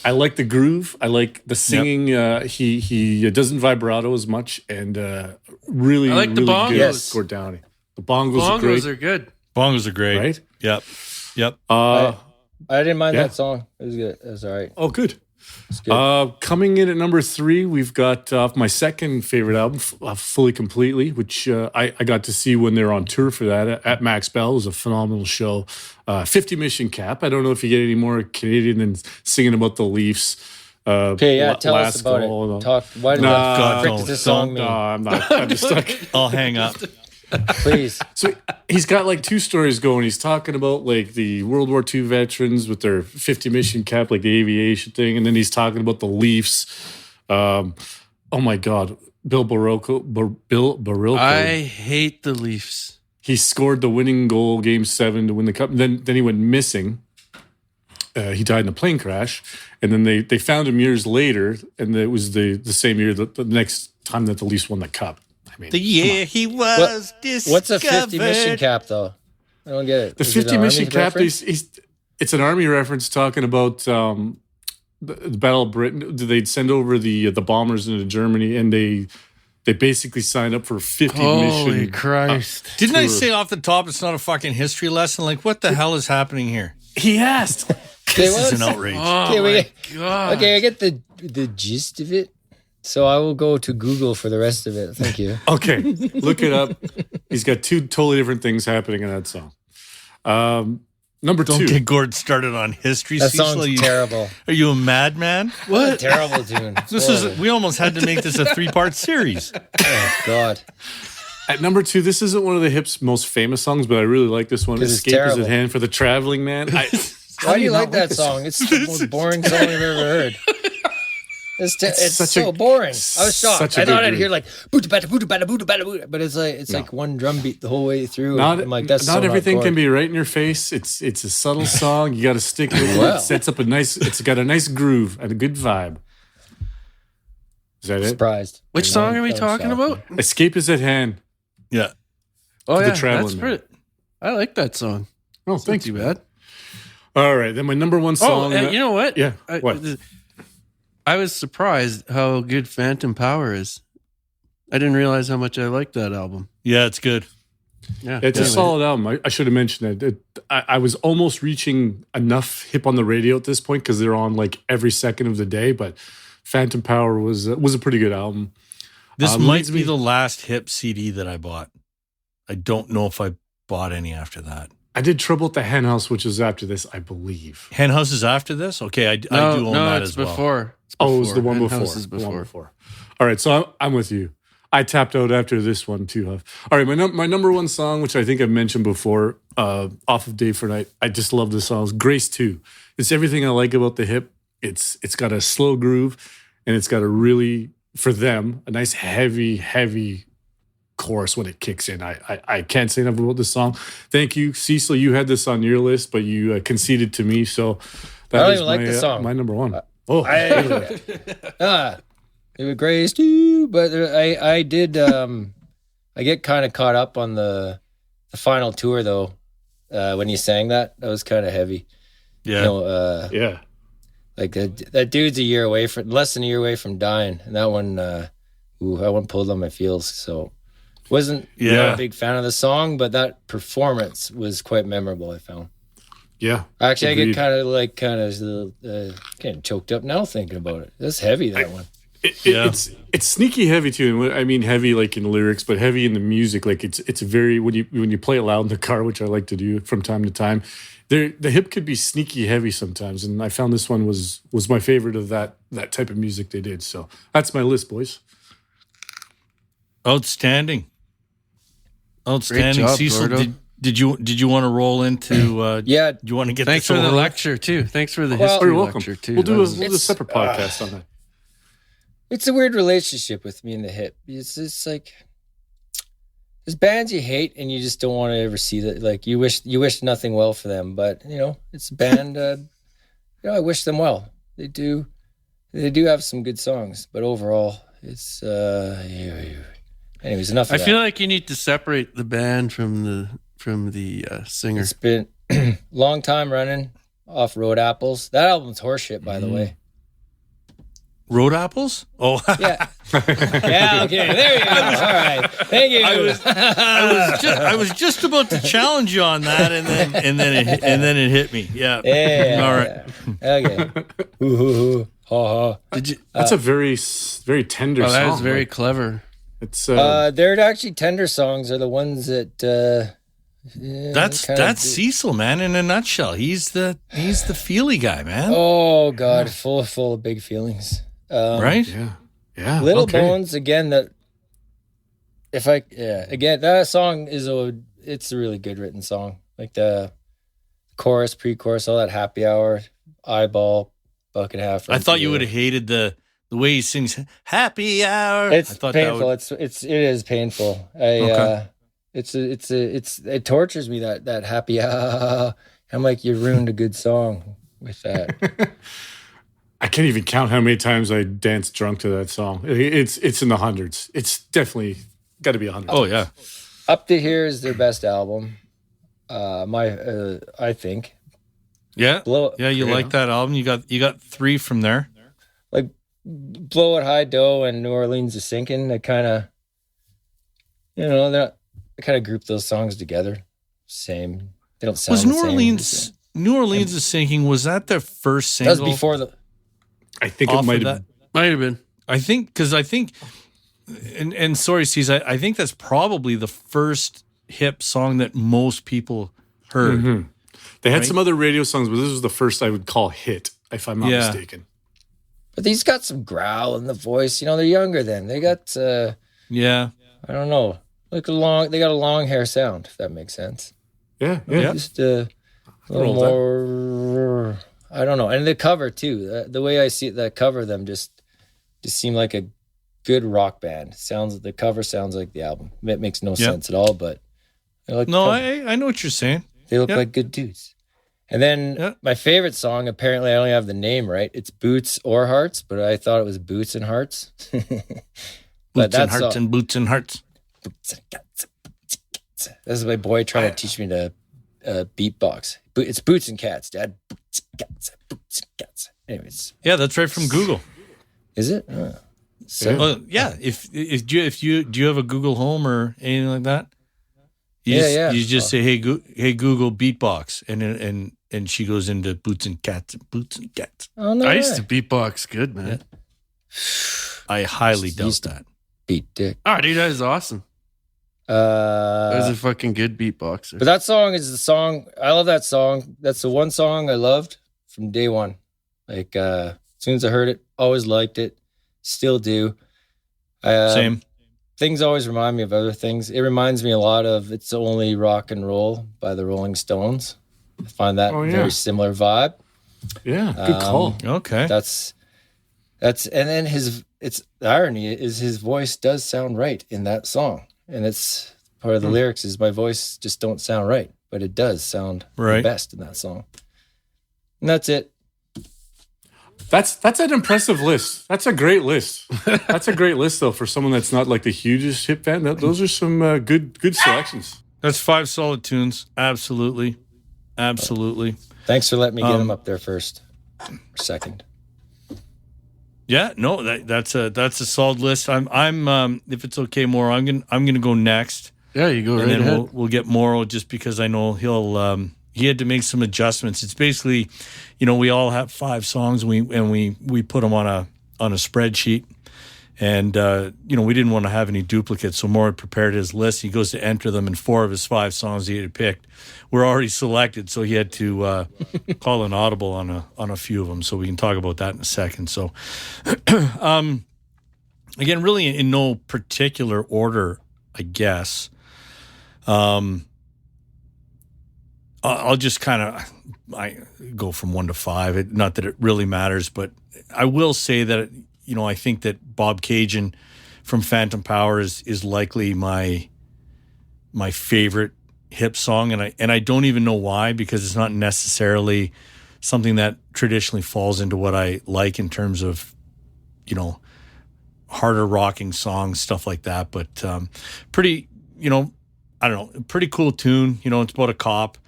I like the groove. I like the singing. Yep. He doesn't vibrato as much, and really, I like the bongos. Good. Yes. Gord Downey. The bongos are good. Bongos are great. Right? Yep. I didn't mind that song. It was good. It was all right. Oh, good. It's good. Coming in at number 3, we've got my second favorite album, Fully Completely, which I got to see when they were on tour for that at Max Bell. It was a phenomenal show. 50 Mission Cap. I don't know if you get any more Canadian than singing about the Leafs. Tell us about it. Talk. Why did God, this song mean? No, I'm not. I'm just stuck. I'll hang up. Please. So he's got like 2 stories going. He's talking about like the World War II veterans with their 50 mission cap, like the aviation thing, and then he's talking about the Leafs. Oh my God, Bill Barilko. I hate the Leafs. He scored the winning goal, Game 7 to win the cup. Then he went missing. He died in a plane crash, and then they found him years later, and it was the same year the next time that the Leafs won the cup. I mean, The year he was discovered. What's a 50 mission cap though? I don't get it. The Is 50 it an mission Army cap, reference? it's an Army reference talking about the Battle of Britain. They'd send over the bombers into Germany, and they basically signed up for 50 Holy mission. Christ. Didn't I tour. say off the top it's not a fucking history lesson? Like, what the hell is happening here? He asked. This what? is an outrage. Okay, Oh, we my get- God. Okay, I get the gist of it. So I will go to Google for the rest of it. Thank you. Okay, look it up. He's got 2 totally different things happening in that song. Number Don't 2. get Gord started on history. That Cecil. song's terrible. Are you a madman? What? Terrible tune. We almost had to make this a 3-part series. Oh God. At number 2, this isn't one of the hip's most famous songs, but I really like this one. 'Cause it's Escape is terrible. at Hand for the Traveling Man. Why do you like that song? It's the most boring song I've ever heard. It's such so a- boring. I was shocked. such a I thought good I'd groove. hear like boota bada boota bada boota bada boota, but it's like one drum beat the whole way through. Not, I'm like, that's not so everything not can chord. be right in your face. It's a subtle song. You got to stick with it. Wow. It sets up it's got a nice groove and a good vibe. Is that it? Surprised. Which song are we talking about? Escape is at hand. Yeah. Oh, The yeah. Traveling That's Man. pretty. I like that song. Oh, It's thanks. not too bad. All right, then my number one song. You know what? Yeah. What? I was surprised how good Phantom Power is. I didn't realize how much I liked that album. Yeah, it's good. Yeah, It's a solid album. I should have mentioned it. I was almost reaching enough hip on the radio at this point because they're on like every second of the day. But Phantom Power was a pretty good album. This might be the last hip CD that I bought. I don't know if I bought any after that. I did Trouble at the Hen House, which is after this, I believe. Hen House is after this? Okay, I do own that as well. Before. Oh, it was the one Hen before. House is The one before. All right, so I'm with you. I tapped out after this one too, Huff. All right, my number one song, which I think I've mentioned before, off of Day for Night. I just love this song. It's Grace 2. It's everything I like about the hip. It's got a slow groove, and it's got a really, for them, a nice heavy chorus when it kicks in. I can't say enough about this song. Thank you, Cecil. You had this on your list, but you conceded to me, so that is like the song. My number one. It was Grace too, but I did. I get kind of caught up on the final tour though. When you sang that was kind of heavy. Yeah, Yeah. Like that dude's less than a year away from dying, and that one, that one pulled on my feels. So wasn't a big fan of the song, but that performance was quite memorable, I found. Yeah. Actually, Agreed. I get kind of getting choked up now thinking about it. That's heavy, that one. It's sneaky heavy too, and I mean heavy like in lyrics, but heavy in the music. Like it's very when you play it loud in the car, which I like to do from time to time. The hip could be sneaky heavy sometimes, and I found this one was my favorite of that type of music they did. So that's my list, boys. Outstanding. Great job, Cecil, Gordo. did you want to roll into? Yeah. Do you want to get Thanks this for the over with? lecture too. Thanks for the Oh, history you're welcome. lecture too. We'll do a It's- separate podcast on that. It's a weird relationship with me and the hip. It's like there's bands you hate and you just don't want to ever see that. Like you wish nothing well for them, but it's a band. I wish them well. They do have some good songs, but overall, it's anyways enough. I feel like you need to separate the band from the singer. It's been long time running off Road Apples. That album's horseshit, by the way. Road Apples? Oh, Yeah. Yeah, okay. There you go. All right. Thank you. I was just about to challenge you on that, and then it hit me. Yeah. Yeah. All right. Okay. Hoo, hoo, hoo. Ha, ha. Did you? That's a very very tender Oh, song. that was very Like, clever. it's They're actually tender songs are the ones that That's Cecil, man. In a nutshell, he's the feely guy, man. Oh God, full of big feelings. Right? yeah. Little okay. Bones again. That song it's a really good written song. Like the chorus, pre-chorus, all that happy hour, eyeball, bucket half. I thought you would have hated the way he sings "Happy Hour." It's I thought painful. It is painful. It tortures me that happy hour. I'm like, you ruined a good song with that. I can't even count how many times I danced drunk to that song. It's in the hundreds. It's definitely got to be 100. Oh yeah. Up to Here is their best album. I think. Yeah. Blow, You like that album? You got 3 from there. like Blow It High Dough and New Orleans is Sinking. They kind of, I kind of group those songs together. Same. They don't sound Was the New same. New Orleans is Sinking? Was that their first That single? was before the. I think off it might of have. that? Might have been. I think, and sorry, C's, I think that's probably the first hip song that most people heard. Mm-hmm. They had Right? some other radio songs, but this was the first I would call hit, if I'm not Yeah. mistaken. But he's got some growl in the voice. They're younger then. They got. Yeah. I don't know. They got a long hair sound. If that makes sense. Yeah. Just a little more. I don't know. And the cover too. The way I see it, that cover of them just seemed like a good rock band. The cover sounds like the album. It makes no sense at all, but I like. No, the cover. I know what you're saying. They look Yep. like good dudes. And then my favorite song, apparently I only have the name right. It's Boots or Hearts, but I thought it was Boots and Hearts. Boots and hearts and boots and hearts. This is my boy trying to teach me to beatbox. It's boots and cats, Dad. Boots and cats. Boots and cats. Anyways. Yeah, that's right from Google. Is it? Yeah. If do you have a Google Home or anything like that? You just say, hey Google beatbox, and she goes into boots and cats. Oh, no I used to beatbox good, man. Yeah. I highly doubt that. Beat dick. Oh, dude, that is awesome. That was a fucking good beatboxer. But that song is the song. I love that song. That's the one song I loved from day one. Like, as soon as I heard it, always liked it. Still do. Same. Things always remind me of other things. It reminds me a lot of It's Only Rock and Roll by the Rolling Stones. I find that very similar vibe. Yeah, good call. Okay. That's and then the irony is his voice does sound right in that song. And it's part of the lyrics is my voice just don't sound right, but it does sound the best in that song. And that's it. That's an impressive list. That's a great list. That's a great list, though, for someone that's not like the hugest hip fan. Those are some good selections. That's 5 solid tunes. Absolutely. Thanks for letting me get them up there first or second. Yeah, no, that's a solid list. I'm if it's okay, Mauro, I'm gonna go next. Yeah, you go right and then ahead. We'll get Mauro just because I know he had to make some adjustments. It's basically, we all have 5 songs and we put them on a spreadsheet, and we didn't want to have any duplicates. So Mauro prepared his list. He goes to enter them, and 4 of his 5 songs he had picked were already selected. So he had to call an audible on a few of them. So we can talk about that in a second. So again, really in no particular order, I guess. I'll just I go from 1 to 5. Not that it really matters, but I will say that, I think that Bob Cajun from Phantom Power is likely my favorite hip song. And I don't even know why, because it's not necessarily something that traditionally falls into what I like in terms of, harder rocking songs, stuff like that. But pretty, I don't know, pretty cool tune. It's about a cop,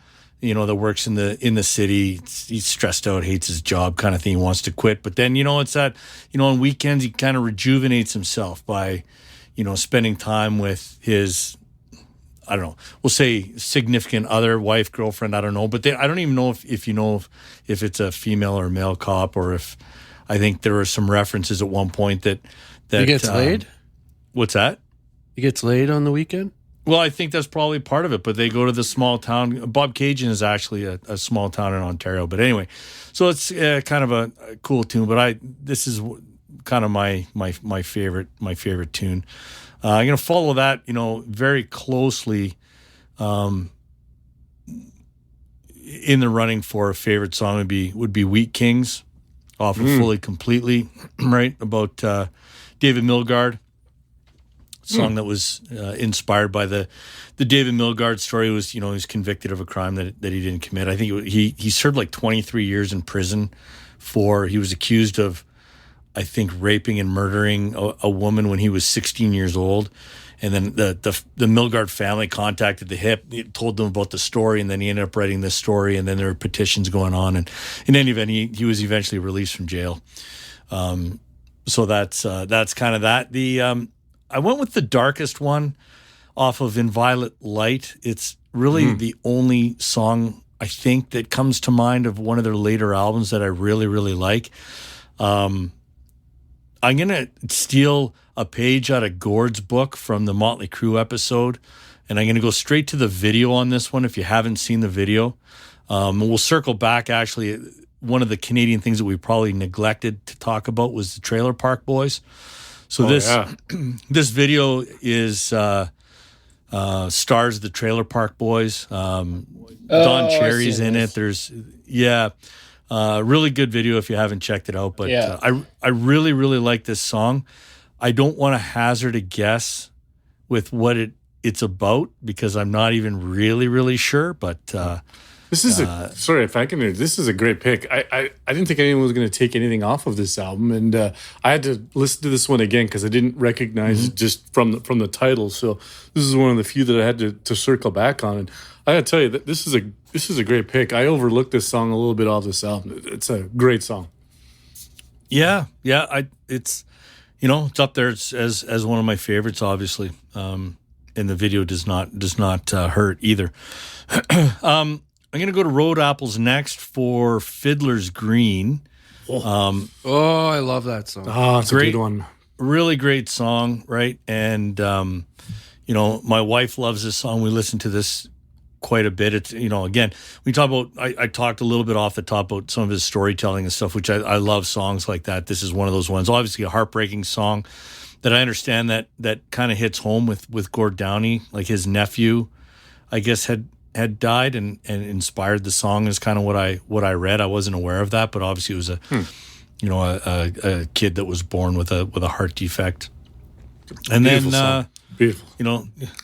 that works in the city. He's stressed out, hates his job kind of thing. He wants to quit. But then, it's that, on weekends, he kind of rejuvenates himself by, spending time with his, I don't know, we'll say significant other, wife, girlfriend, I don't know. But I don't even know if it's a female or male cop, or if I think there were some references at one point that he gets laid? What's that? He gets laid on the weekend? Well, I think that's probably part of it, but they go to the small town. Bob Cajun is actually a small town in Ontario. But anyway, so it's kind of a cool tune, but this is kind of my favorite tune. I'm going to follow that, very closely in the running for a favorite song would be Wheat Kings off of Fully Completely, right? About David Milgaard. Song that was inspired by the David Milgaard story. Was he was convicted of a crime that he didn't commit. I think he served like 23 years in prison he was accused of, I think, raping and murdering a woman when he was 16 years old. And then the Milgaard family contacted the HIP, told them about the story, and then he ended up writing this story, and then there were petitions going on. And in any event, he was eventually released from jail. So that's kind of that. I went with the darkest one off of In Violet Light. It's really the only song, I think, that comes to mind of one of their later albums that I really, really like. I'm going to steal a page out of Gord's book from the Motley Crue episode, and I'm going to go straight to the video on this one if you haven't seen the video. We'll circle back, actually. One of the Canadian things that we probably neglected to talk about was the Trailer Park Boys. So this video is stars the Trailer Park Boys. Don Cherry's in it. There's really good video if you haven't checked it out. But I really, really like this song. I don't want to hazard a guess with what it's about because I'm not even really, really sure. But This is sorry if I can. This is a great pick. I didn't think anyone was going to take anything off of this album, and I had to listen to this one again because I didn't recognize it just from the title. So this is one of the few that I had to circle back on. And I got to tell you that this is a great pick. I overlooked this song a little bit off this album. It's a great song. Yeah. It's it's up there as one of my favorites, obviously. And the video does not hurt either. I'm going to go to Road Apples next for Fiddler's Green. I love that song. Oh, it's a good one. Really great song, right? And, my wife loves this song. We listen to this quite a bit. It's, again, we talk about, I talked a little bit off the top about some of his storytelling and stuff, which I love songs like that. This is one of those ones. Obviously a heartbreaking song that I understand that kind of hits home with Gord Downie, like his nephew, I guess had died and inspired the song is kind of what I read. I wasn't aware of that, but obviously it was a kid that was born with a heart defect. And Beautiful then song. Beautiful.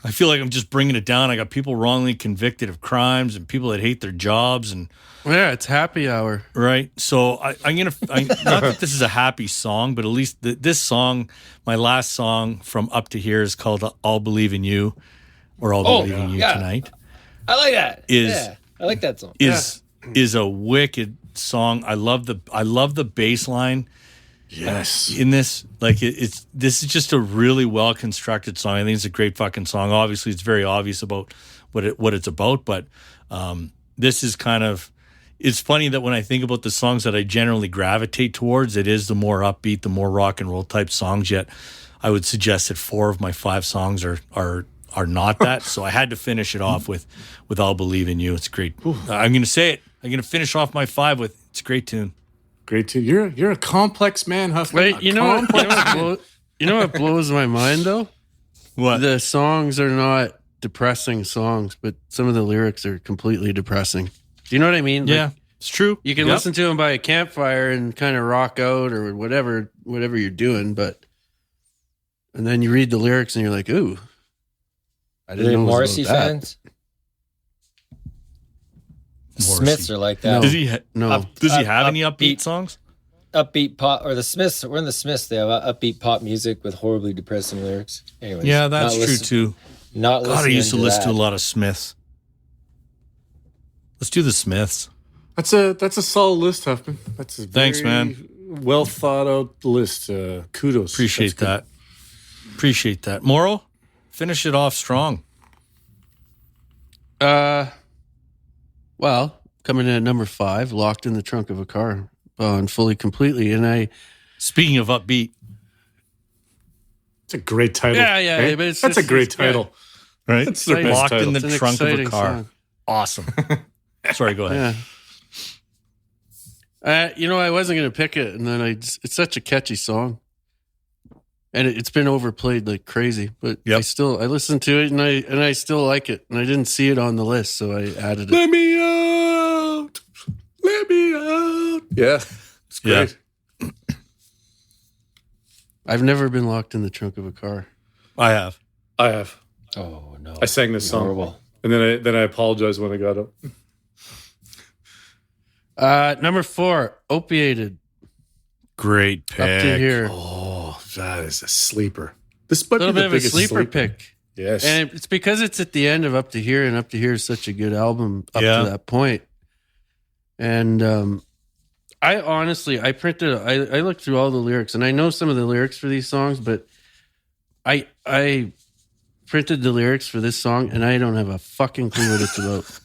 I feel like I'm just bringing it down. I got people wrongly convicted of crimes and people that hate their jobs and yeah, it's happy hour, right? So I'm gonna not that this is a happy song, but at least this song, my last song from Up to Here, is called "I'll Believe in You" or "I'll Believe in You Tonight." I like that. I like that song. Is a wicked song. I love the bass line. Yes. In this, like this is just a really well constructed song. I think it's a great fucking song. Obviously, it's very obvious about what it's about, but this is kind of. It's funny that when I think about the songs that I generally gravitate towards, it is the more upbeat, the more rock and roll type songs. Yet, I would suggest that 4 of my 5 songs are not that. So I had to finish it off with "I'll Believe in You." It's great. I'm going to say it. I'm going to finish off my 5 with it's a great tune. Great tune. You're a complex man, Huffman. Wait, you know what blows my mind though? What? The songs are not depressing songs, but some of the lyrics are completely depressing. Do you know what I mean? Yeah, it's true. You can listen to them by a campfire and kind of rock out or whatever you're doing, and then you read the lyrics and you're like, ooh. I didn't know Morrissey about that. fans? Smiths are like that. No. Does he have any upbeat upbeat songs? Upbeat pop, or the Smiths. We're in the Smiths. They have upbeat pop music with horribly depressing lyrics. Anyways, Yeah, that's true too. Not God, I listening used to listen that. to a lot of Smiths. Let's do the Smiths. That's a solid list, Huffman. That's a Thanks, very man. well thought out list. Kudos. Appreciate that. Appreciate that. Morrow, finish it off strong. Well, coming in at number 5, Locked in the Trunk of a Car, and Fully Completely. And Speaking of upbeat, It's a great title. Yeah, right? but That's a great title. right? It's their best Locked title. in the It's an trunk of a exciting car. song. Awesome. Sorry, go ahead. Yeah. I wasn't going to pick it, and then it's such a catchy song. And it's been overplayed like crazy, but Yep. I listened to it and I still like it. And I didn't see it on the list, so I added it. Let me out. Let me out. Yeah. It's great. I've never been locked in the trunk of a car. I have. I have. Oh no! I sang this song. Horrible. And then I apologized when I got up. Number 4, Opiated. Great pick. Up to Here. Oh, that is a sleeper. This might A little be bit the of a biggest sleeper pick. Yes. And it's because it's at the end of Up to Here, and Up to Here is such a good album up Yeah. to that point. And I honestly, I looked through all the lyrics, and I know some of the lyrics for these songs, but I printed the lyrics for this song, and I don't have a fucking clue what it's about.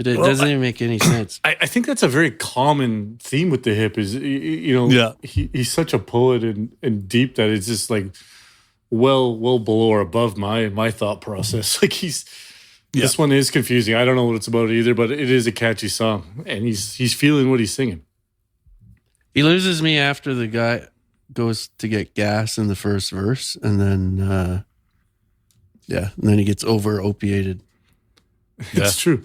It doesn't even make any sense. I think that's a very common theme with the hip is, he's such a poet and deep that it's just like well below or above my thought process. Like this one is confusing. I don't know what it's about either, but it is a catchy song and he's feeling what he's singing. He loses me after the guy goes to get gas in the first verse, and then and then he gets over opiated. It's true.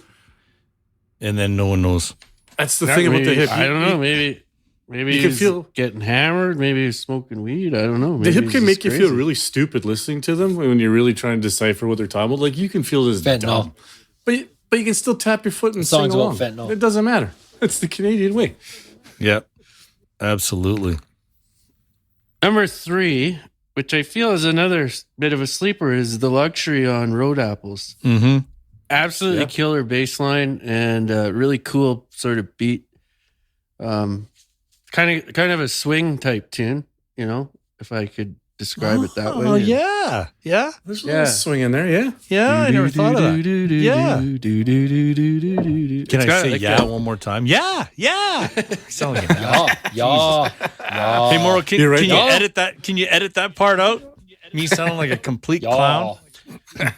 And then no one knows. That's the thing about the hip. I don't know. Maybe you can he's feel getting hammered. Maybe he's smoking weed. I don't know. the Maybe hip he's can just make you feel crazy. really stupid listening to them when you're really trying to decipher what they're talking about. Like you can feel this Fentanyl. dumb, but but you can still tap your foot and The sing song's along. about fentanyl. It doesn't matter. It's the Canadian way. Yep. Absolutely. Number 3, which I feel is another bit of a sleeper, is The Luxury on Road Apples. Mm-hmm. Absolutely killer bass line and really cool sort of beat. Kind of a swing type tune, you know, if I could describe it that way. Oh, yeah. Yeah. There's a little swing in there, yeah. Yeah, I never thought of that. Yeah. Can I say like yeah one more time? Yeah. Yeah. Sound like an Yeah. Hey, Mauro, can right. you edit that? Can you edit that part out? Me sounding like a complete clown.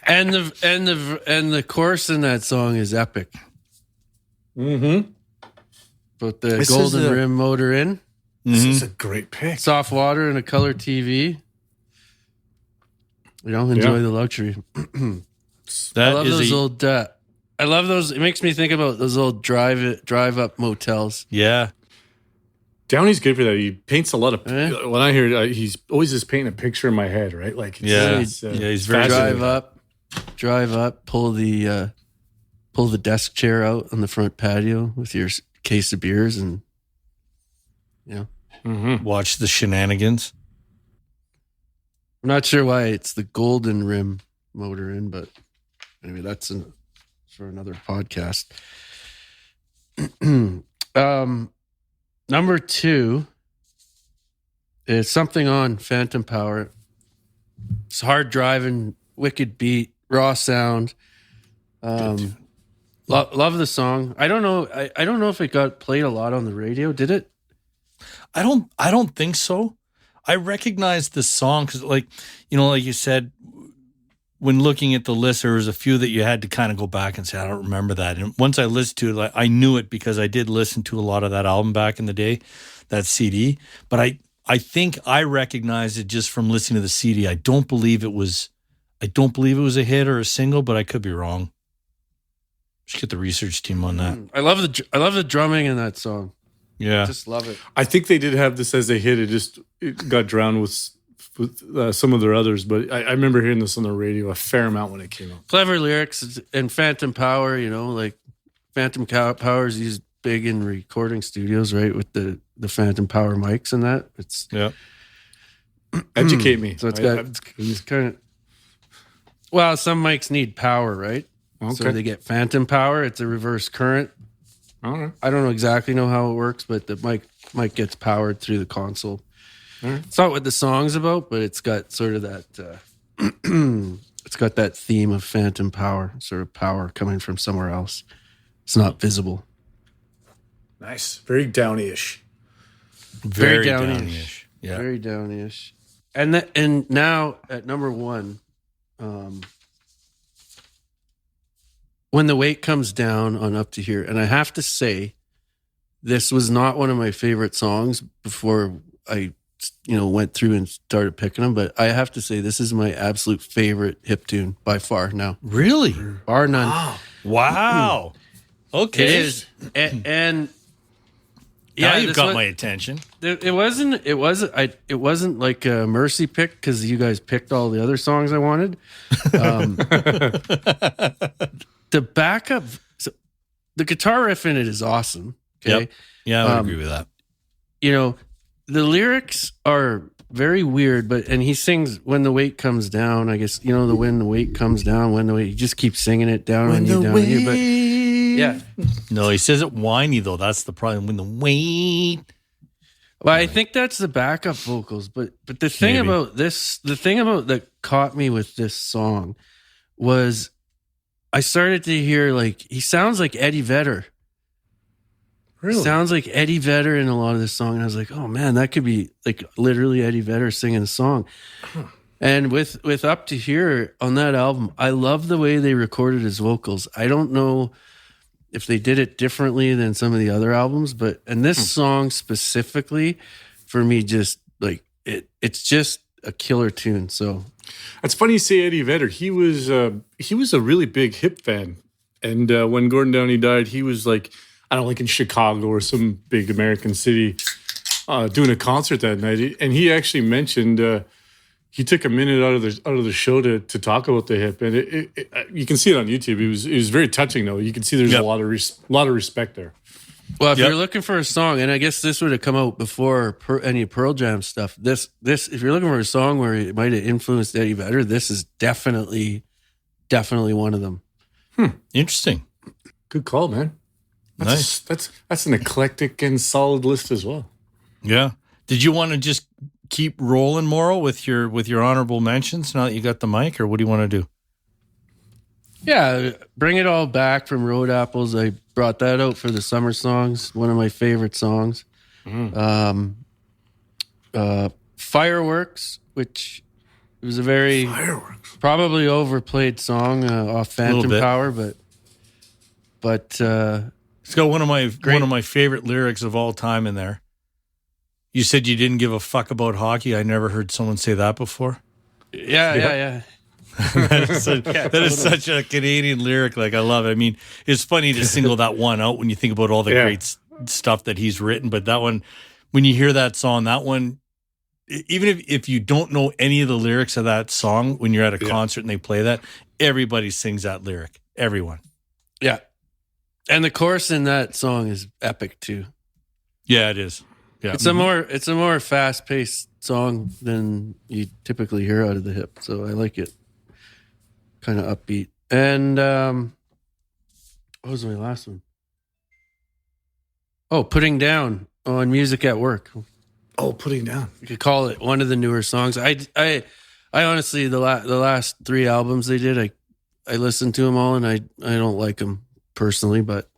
And the chorus in that song is epic. Mm-hmm. But the golden rim motor in, This is a great pick. soft water and a color TV. You know, enjoy the luxury. I love those old. I love those. It makes me think about those old drive up motels. Yeah. Downey's good for that. He paints a lot of. When I hear it, he's always just painting a picture in my head, right? Like, he's very drive up, pull the desk chair out on the front patio with your case of beers, and watch the shenanigans. I'm not sure why it's the golden rim motor in, but anyway, that's for another podcast. Number 2 is something on Phantom Power. It's hard driving, wicked beat, raw sound. Love the song. I don't know. I don't know if it got played a lot on the radio. Did it? I don't think so. I recognize the song because, like you said, when looking at the list, there was a few that you had to kind of go back and say, I don't remember that. And once I listened to it, I knew it because I did listen to a lot of that album back in the day, that CD. But I think I recognized it just from listening to the CD. I don't believe it was a hit or a single, but I could be wrong. Should get the research team on that. I love the drumming in that song. Yeah, I just love it. I think they did have this as a hit. It got drowned with some of their others, but I remember hearing this on the radio a fair amount when it came out. Clever lyrics and Phantom Power. You know, like Phantom Power is used big in recording studios, right? With the Phantom Power mics and that. It's Educate me. So it's kind of. Well, some mics need power, right? Okay. So they get Phantom Power. It's a reverse current. All right. I don't know exactly how it works, but the mic gets powered through the console. Right. It's not what the song's about, but it's got sort of that. It's got that theme of Phantom Power, sort of power coming from somewhere else. It's not visible. Nice. Very Downey-ish. Very Downey-ish. Yeah. Very Downey-ish. And now at number 1, When the Weight Comes Down on Up to Here. And I have to say, this was not one of my favorite songs before I went through and started picking them. But I have to say, this is my absolute favorite hip tune by far now. Really? Bar none. Wow. Okay. It is. And now you've got my attention. It wasn't like a mercy pick because you guys picked all the other songs I wanted. The backup, so the guitar riff in it is awesome. Okay. Yep. Yeah, I would agree with that. You know, the lyrics are very weird, and he sings "When the Weight Comes Down." I guess when the weight comes down, when the weight. He just keeps singing it down on you, down on you. But yeah, no, he says it whiny though. That's the problem. When the weight. Well, I think that's the backup vocals, but the thing about this, that caught me with this song was I started to hear he sounds like Eddie Vedder. Really? Sounds like Eddie Vedder in a lot of this song. And I was like, oh man, that could be literally Eddie Vedder singing a song. Huh. And with Up to Here on that album, I love the way they recorded his vocals. I don't know if they did it differently than some of the other albums, and this song specifically for me, just it's just a killer tune. So it's funny you say Eddie Vedder. He was a really big hip fan, and when Gordon Downey died, he was in Chicago or some big American city doing a concert that night, and he actually mentioned he took a minute out of the show to talk about the hip, and you can see it on YouTube. It was very touching though. You can see there's a lot of respect there. Well, if you're looking for a song, and I guess this would have come out before any Pearl Jam stuff. This if you're looking for a song where it might have influenced Eddie Vedder, this is definitely one of them. Interesting. Good call, man. Nice. That's an eclectic and solid list as well. Yeah. Did you want to just keep rolling, Morrow, with your honorable mentions now that you got the mic, or what do you want to do? Yeah, bring it all back from Road Apples. I brought that out for the summer songs. One of my favorite songs. Fireworks, which was a very probably overplayed song off Phantom Power, but it's got one of my favorite lyrics of all time in there. You said you didn't give a fuck about hockey. I never heard someone say that before. Yeah. That is such a Canadian lyric. Like, I love it. I mean, it's funny to single that one out when you think about all the great stuff that he's written. But that one, when you hear that song, that one, even if you don't know any of the lyrics of that song, when you're at a concert and they play that, everybody sings that lyric. Everyone. Yeah. And the chorus in that song is epic too. Yeah, it is. Yeah. It's a more fast-paced song than you typically hear out of the hip, so I like it. Kind of upbeat. And what was my last one? Oh, Putting Down on Music at Work. Oh, Putting Down. You could call it one of the newer songs. I honestly the last 3 albums they did, I listened to them all, and I don't like them personally, but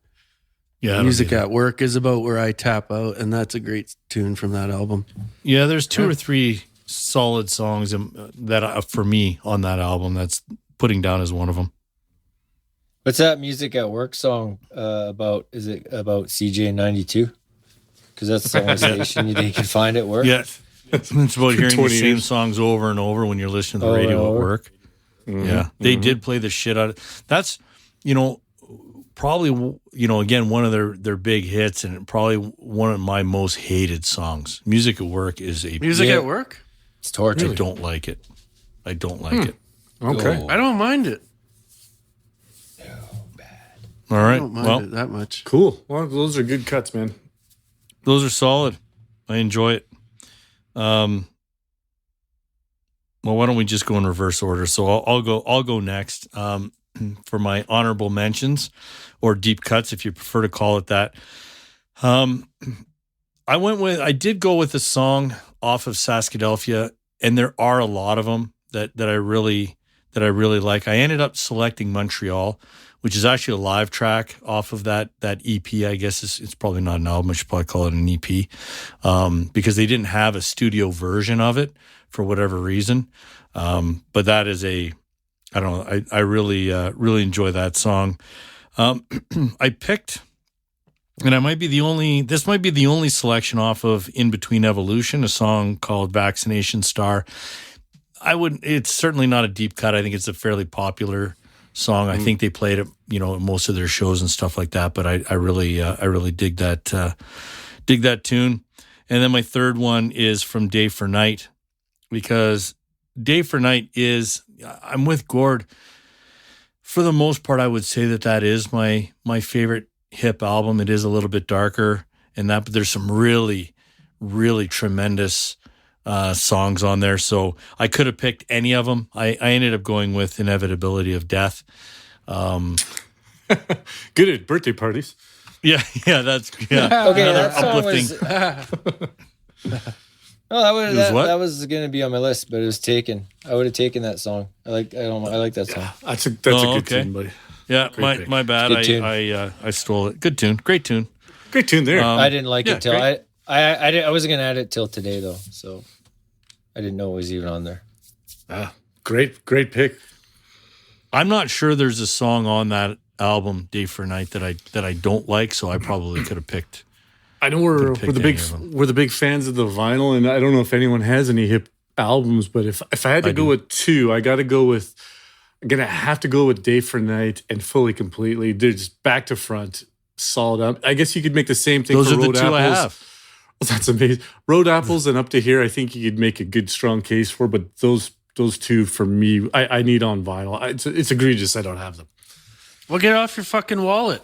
Music at Work is about where I tap out, and that's a great tune from that album. Yeah, there's 2 or 3 solid songs that for me on that album. That's Putting Down is one of them. What's that Music at Work song about? Is it about CJ92? Because that's the only station you can find at work. Yeah, it's about hearing the same songs over and over when you're listening to the radio at work. Mm-hmm. Yeah, they did play the shit out of. That's probably, again, one of their big hits, and probably one of my most hated songs. Music at Work is a... Music at Work? It's torture. Really? I don't like it. Okay. I don't mind it. No, bad. All right. I don't mind it that much. Cool. Well, those are good cuts, man. Those are solid. I enjoy it. Well, why don't we just go in reverse order? So I'll go next. For my honorable mentions, or deep cuts, if you prefer to call it that. I did go with a song off of Saskadelphia, and there are a lot of them that I really like. I ended up selecting Montreal, which is actually a live track off of that EP. I guess it's probably not an album. I should probably call it an EP, because they didn't have a studio version of it for whatever reason. But that is I don't know. I really enjoy that song. I picked, and this might be the only selection off of In Between Evolution, a song called Vaccination Star. It's certainly not a deep cut. I think it's a fairly popular song. I think they played it, at most of their shows and stuff like that, but I really dig that tune. And then my third one is from Day for Night, because Day for Night I'm with Gord. For the most part, I would say that is my favorite hip album. It is a little bit darker but there's some really, really tremendous songs on there. So I could have picked any of them. I ended up going with Inevitability of Death. Good at birthday parties. Yeah, that's Okay, that song uplifting. No, that was going to be on my list, but it was taken. I would have taken that song. I like that song. Yeah, that's a good tune, buddy. Yeah, my bad. I stole it. Good tune. Great tune. Great tune there. I didn't like it till I wasn't going to add it till today though, so I didn't know it was even on there. Great pick. I'm not sure there's a song on that album, Day for Night, that I don't like, so I probably could have picked. I know we're the big fans of the vinyl, and I don't know if anyone has any hip albums, but if I had to go with 2, I'm gonna have to go with Day for Night and Fully Completely. They're just back to front, solid up. I guess you could make the same thing. Those for are the Road 2 Apples. I have. That's amazing. Road apples and Up to Here, I think you could make a good, strong case for, but those two for me, I need on vinyl. It's egregious I don't have them. Well, get off your fucking wallet.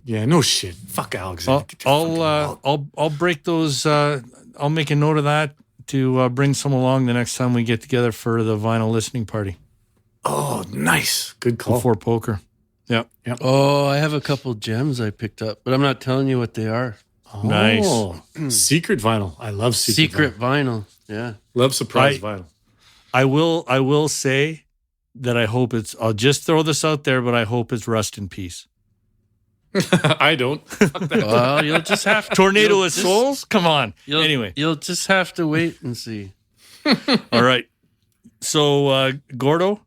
Yeah, no shit. Fuck Alexander. I'll break those. I'll make a note of that to bring some along the next time we get together for the vinyl listening party. Oh, nice. Good call. Before poker. Yep. Oh, I have a couple gems I picked up, but I'm not telling you what they are. Oh, nice. Secret vinyl. I love secret vinyl. Yeah. Love surprise vinyl. I will say that I hope I'll just throw this out there, but I hope it's Rust in Peace. I don't. Well, you'll just have to. Tornado of Souls? Come on. Anyway. You'll just have to wait and see. All right. So, Gordo?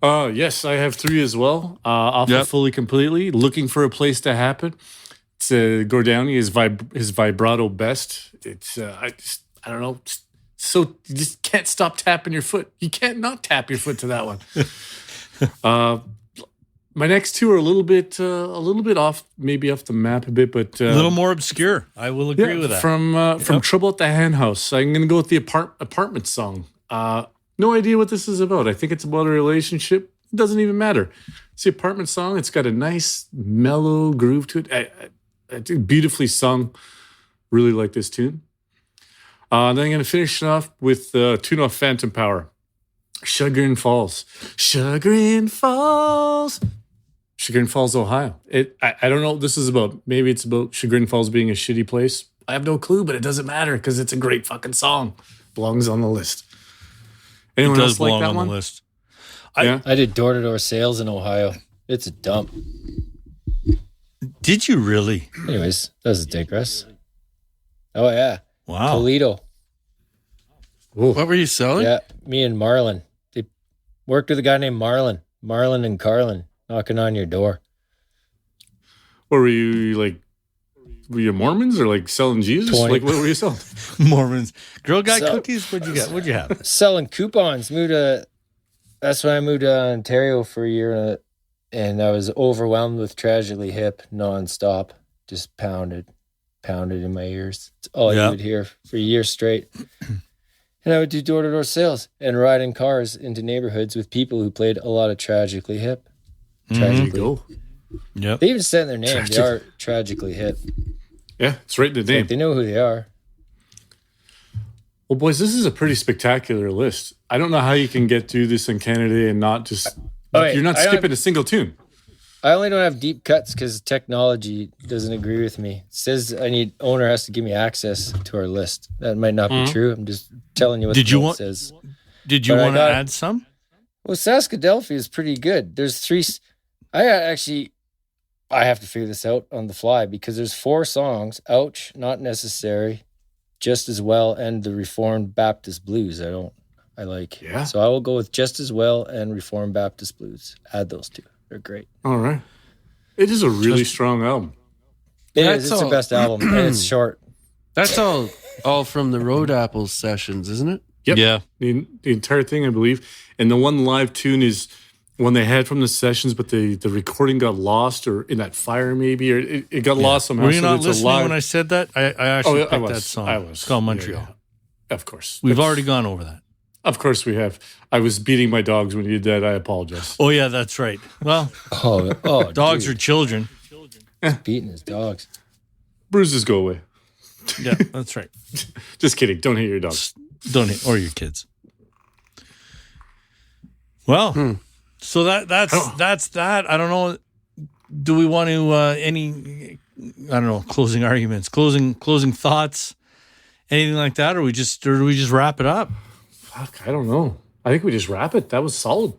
Yes, I have 3 as well. Off of Fully Completely. Looking for a Place to Happen. It's Gordownie, his vibrato best. It's, I don't know. So you just can't stop tapping your foot. You can't not tap your foot to that one. My next 2 are a little bit off, maybe off the map a bit, but a little more obscure. I will agree with that. From Trouble at the Hen House. I'm going to go with the apartment song. No idea what this is about. I think it's about a relationship. It doesn't even matter. It's the apartment song. It's got a nice mellow groove to it. I think beautifully sung. Really like this tune. Then I'm going to finish it off with tune off Phantom Power. Chagrin Falls. Chagrin Falls, Ohio. I don't know what this is about. Maybe it's about Chagrin Falls being a shitty place. I have no clue, but it doesn't matter because it's a great fucking song. Belongs on the list. Anyone else like that one? The list. I did door-to-door sales in Ohio. It's a dump. Did you really? Anyways, that was a digress. Oh, yeah. Wow. Toledo. Ooh. What were you selling? Yeah, me and Marlon. They worked with a guy named Marlon. Marlon and Carlin knocking on your door. Or were you Mormons or like selling Jesus? 20. Like what were you selling? Mormons. Girl Guide cookies? What'd you get? What'd you have? Selling coupons. That's when I moved to Ontario for a year and I was overwhelmed with Tragically Hip nonstop. Just pounded in my ears. It's all you would hear for a year straight. And I would do door-to-door sales and ride in cars into neighborhoods with people who played a lot of Tragically Hip. Tragically. Yep. They even said their name. They are Tragically Hip. Yeah, it's right in the name. Like they know who they are. Well, boys, this is a pretty spectacular list. I don't know how you can get through this in Canada and not just... you're not skipping a single tune. I only don't have deep cuts because technology doesn't agree with me. It says owner has to give me access to our list. That might not be true. I'm just telling you what it says. Did you want to add some? Well, Saskadelphia is pretty good. There's 3... I have to figure this out on the fly because there's 4 songs. Ouch, Not Necessary, Just As Well, and the Reformed Baptist Blues. I like. Yeah. So I will go with Just As Well and Reformed Baptist Blues. Add those 2. They're great. All right. It is a really strong album. It's their best album, and it's short. That's all from the Road Apples sessions, isn't it? Yep. Yeah. The entire thing, I believe. And the one live tune is one they had from the sessions, but the recording got lost or in that fire maybe, or it got lost somehow. Were you not listening when I said that? I actually picked that song. I was. It's called Montreal. Yeah. Of course. We've already gone over that. Of course we have. I was beating my dogs when you did that. I apologize. Oh, yeah, that's right. Well, dogs are children. He's beating his dogs. Bruises go away. Yeah, that's right. Just kidding. Don't hit your dogs. Don't hit, or your kids. Well, so that's that. I don't know. Do we want to any? I don't know. Closing arguments, closing thoughts, anything like that, or do we just wrap it up? Fuck, I don't know. I think we just wrap it. That was solid.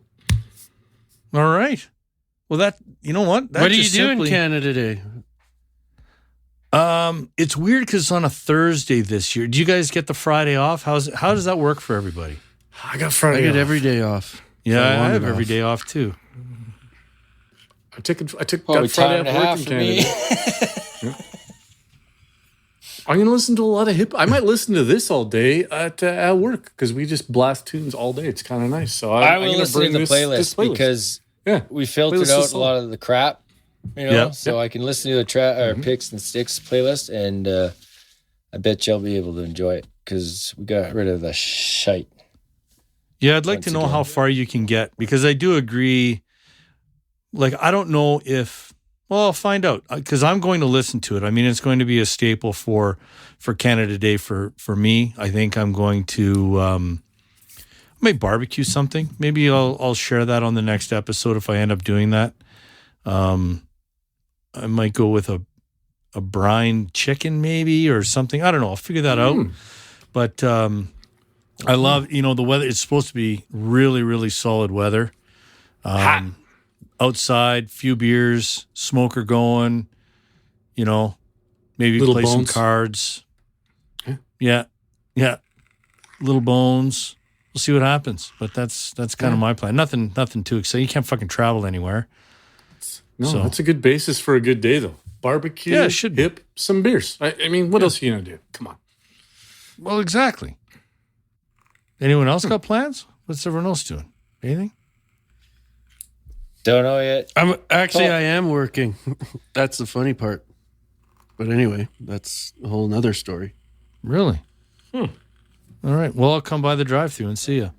All right. Well, you know what? What do you do in Canada today? It's weird because it's on a Thursday this year. Do you guys get the Friday off? How does that work for everybody? I got Friday. I get every day off. Yeah, I have every day off too. I took Probably Friday off work in Canada. Yeah. I'm going to listen to a lot of hip. I might listen to this all day at work because we just blast tunes all day. It's kind of nice. So I will listen to the playlist because we filtered out a lot of the crap, so I can listen to the picks and sticks playlist, and I bet you'll be able to enjoy it because we got rid of the shite. Yeah, I'd like to know how far you can get because I do agree. Like, I don't know if, well, I'll find out because I'm going to listen to it. I mean, it's going to be a staple for Canada Day for me. I think I'm going to I may barbecue something. Maybe I'll share that on the next episode if I end up doing that. I might go with a brine chicken maybe or something. I don't know. I'll figure that out. But I love, the weather. It's supposed to be really, really solid weather. Outside, few beers, smoker going, maybe Little play bones. some cards. Yeah. Little bones. We'll see what happens. But that's kind of my plan. Nothing too exciting. You can't fucking travel anywhere. No, that's a good basis for a good day, though. Barbecue, hip, some beers. I mean, what else are you going to do? Come on. Well, exactly. Anyone else got plans? What's everyone else doing? Anything? Don't know yet. I am working. That's the funny part. But anyway, that's a whole nother story. Really? All right. Well, I'll come by the drive-thru and see you.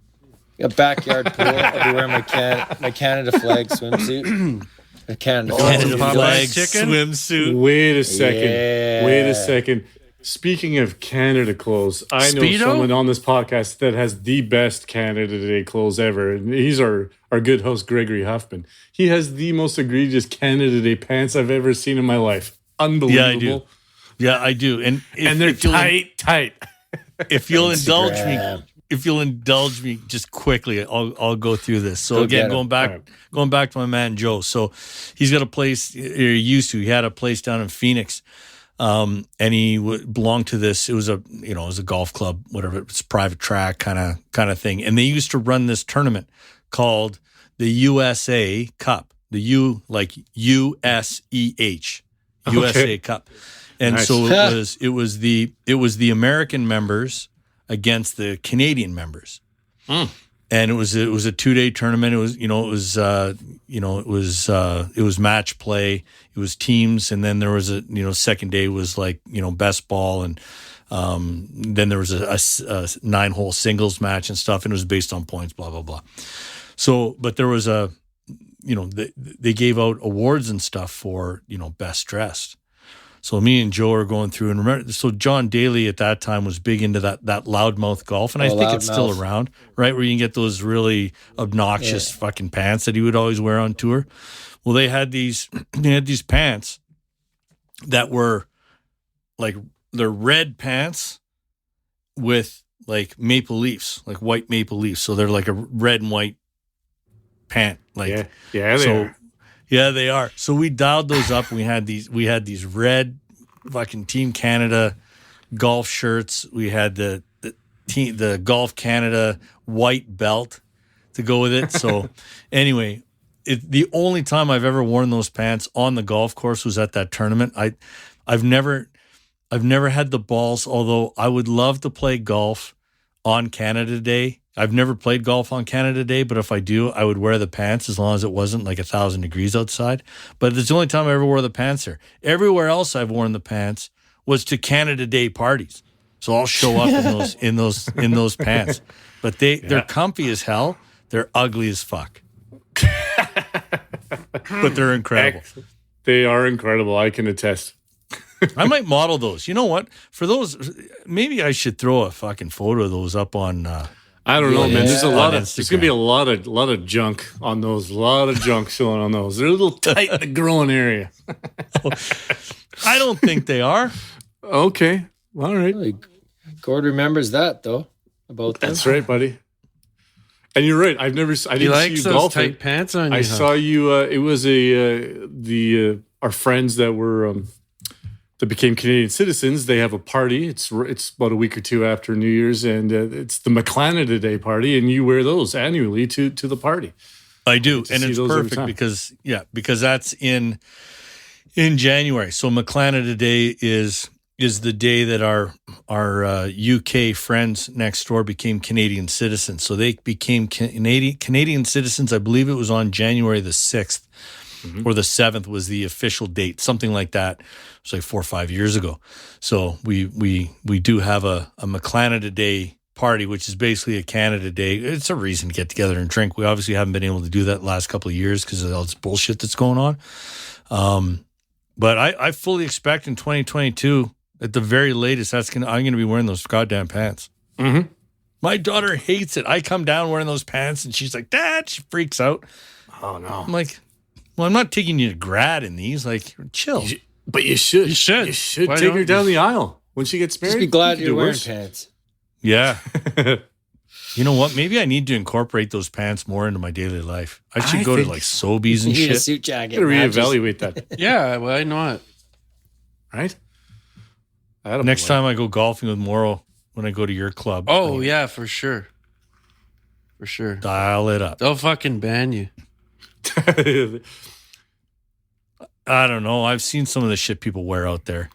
A backyard pool. I'll be wearing my Canada flag swimsuit. A Canada flag chicken swimsuit. Wait a second. Yeah. Wait a second. Speaking of Canada clothes, I know Speedo? someone on this podcast that has the best Canada Day clothes ever. And he's our good host, Gregory Huffman. He has the most egregious Canada Day pants I've ever seen in my life. Unbelievable. Yeah, I do. And they're tight. If you'll indulge me just quickly, I'll go through this. So again, going back to my man Joe. So he's got a place, or he used to. He had a place down in Phoenix. And he belonged to this. It was a golf club, whatever. It's a private track kind of thing. And they used to run this tournament called the USA Cup. The U like USEH, USA Cup. And nice. so it was the American members against the Canadian members. And it was a 2-day tournament. It was match play. It was teams, and then there was second day was like best ball, and then there was a 9-hole singles match and stuff, and it was based on points, blah blah blah. So, but there was they gave out awards and stuff for best dressed. So me and Joe are going through, and remember, so John Daly at that time was big into that loudmouth golf, and I think it's still around, right? Where you can get those really obnoxious fucking pants that he would always wear on tour. Well, they had these pants that were like they're red pants with like maple leaves, like white maple leaves. So they're like a red and white pant, like they are. Yeah, they are. So we dialed those up. And we had these red fucking Team Canada golf shirts. We had the Golf Canada white belt to go with it. So anyway, the only time I've ever worn those pants on the golf course was at that tournament. I've never had the balls, although I would love to play golf on Canada Day. I've never played golf on Canada Day, but if I do, I would wear the pants as long as it wasn't like 1,000 degrees outside. But it's the only time I ever wore the pants there. Everywhere else I've worn the pants was to Canada Day parties. So I'll show up in those pants. But they're comfy as hell. They're ugly as fuck. But they're incredible. They are incredible. I can attest. I might model those. You know what? For those, maybe I should throw a fucking photo of those up on. I don't know, man. There's there's gonna be a lot of junk on those. A lot of junk showing on those. They're a little tight in the growing area. I don't think they are. Okay, all right. Gord remembers that though. About them. That's right, buddy. And you're right. I didn't see you those golfing. tight pants on you. I saw you. It was our friends that were. That became Canadian citizens. They have a party. It's about a week or two after New Year's, and it's the McClanada Day party, and you wear those annually to the party. I do, and it's perfect because that's in January. So McClanada Day is the day that our UK friends next door became Canadian citizens. So they became Canadian citizens. I believe it was on January the 6th. or the 7th was the official date, something like that. It was like 4 or 5 years ago. So we do have a McClanada Day party, which is basically a Canada Day. It's a reason to get together and drink. We obviously haven't been able to do that the last couple of years because of all this bullshit that's going on. But I fully expect in 2022, at the very latest, I'm going to be wearing those goddamn pants. Mm-hmm. My daughter hates it. I come down wearing those pants, and she's like, Dad, she freaks out. Oh, no. I'm like, well, I'm not taking you to grad in these. Like, chill. But you should. You should. You should Why take don't her you? down the aisle when she gets married. Just be glad You you're do wearing worse. pants. Yeah. You know what? Maybe I need to incorporate those pants more into my daily life. I should go to like Sobeys and You need a shit. suit jacket. Gotta matches. reevaluate that, Yeah, why not? right? Next time I go golfing with Morrow when I go to your club. Oh, yeah, for sure. For sure. Dial it up. They'll fucking ban you. I don't know. I've seen some of the shit people wear out there.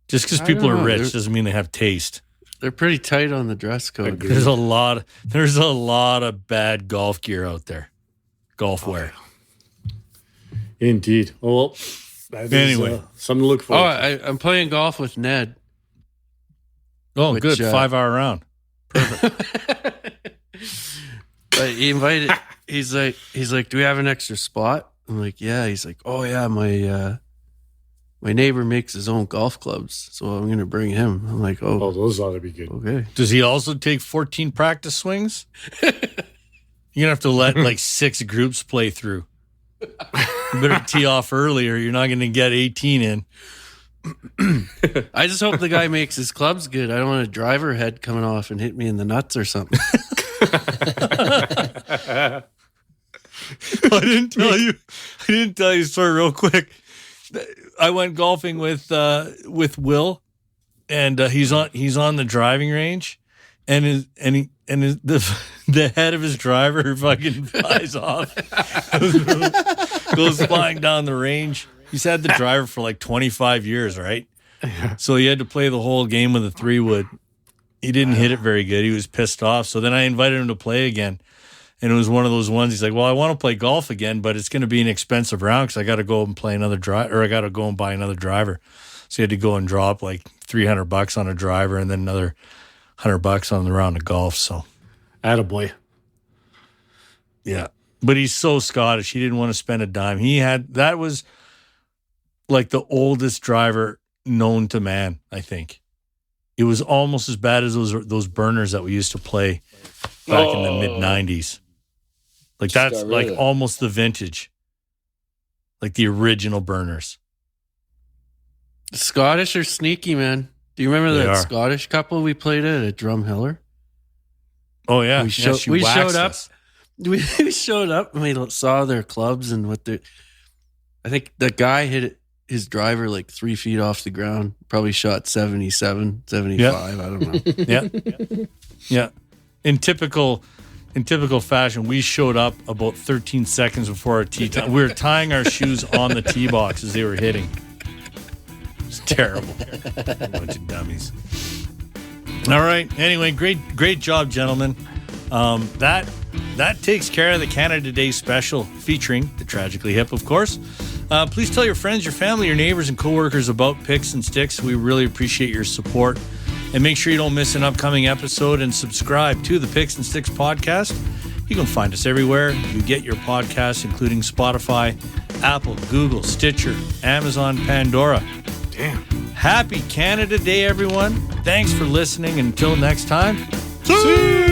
Just because I people don't are know. rich doesn't mean they have taste. They're pretty tight on the dress code. Agreed. There's a lot of bad golf gear out there. Golf wear. Indeed. Well, that is, Anyway. something to look Oh, forward to. I'm playing golf with Ned. Oh, Which, good. 5-hour round. But he invited. He's like, do we have an extra spot? I'm like, yeah. He's like, oh yeah, my neighbor makes his own golf clubs, so I'm gonna bring him. I'm like, Oh, oh, those ought to be good. okay. Does he also take 14 practice swings? You're going to have to let like 6 groups play through. You better tee off early or you're not going to get 18 in. I just hope the guy makes his clubs good. I don't want a driver head coming off and hit me in the nuts or something. I didn't tell you a story real quick. I went golfing with Will, and he's on the driving range, and the head of his driver fucking flies off, goes flying down the range. He's had the driver for like 25 years, right? So he had to play the whole game with a 3-wood. He didn't hit it very good. He was pissed off. So then I invited him to play again. And it was one of those ones. He's like, well, I want to play golf again, but it's going to be an expensive round because I got to go and play another driver, or I got to go and buy another driver. So he had to go and drop like $300 on a driver and then another $100 on the round of golf. So, Attaboy. yeah. But he's so Scottish. He didn't want to spend a dime. That was like the oldest driver known to man, I think. It was almost as bad as those burners that we used to play back in the mid-90s. Like that's like almost the vintage. Like the original burners. The Scottish are sneaky, man. Do you remember They that are. Scottish couple we played at Drumheller? Oh yeah. We she showed waxed up. us. We showed up and we saw their clubs and what their. I think the guy hit his driver like 3 feet off the ground. Probably shot 77, 75. Yeah. I don't know. Yeah. Yeah. In typical fashion, we showed up about 13 seconds before our tee time. We were tying our shoes on the tee box as they were hitting. It's terrible. A bunch of dummies. All right. Anyway, great job, gentlemen. That takes care of the Canada Day special featuring the Tragically Hip, of course. Please tell your friends, your family, your neighbors, and coworkers about Picks and Sticks. We really appreciate your support. And make sure you don't miss an upcoming episode and subscribe to the Picks and Sticks podcast. You can find us everywhere you get your podcasts, including Spotify, Apple, Google, Stitcher, Amazon, Pandora. Damn. Happy Canada Day, everyone. Thanks for listening. Until next time. See you.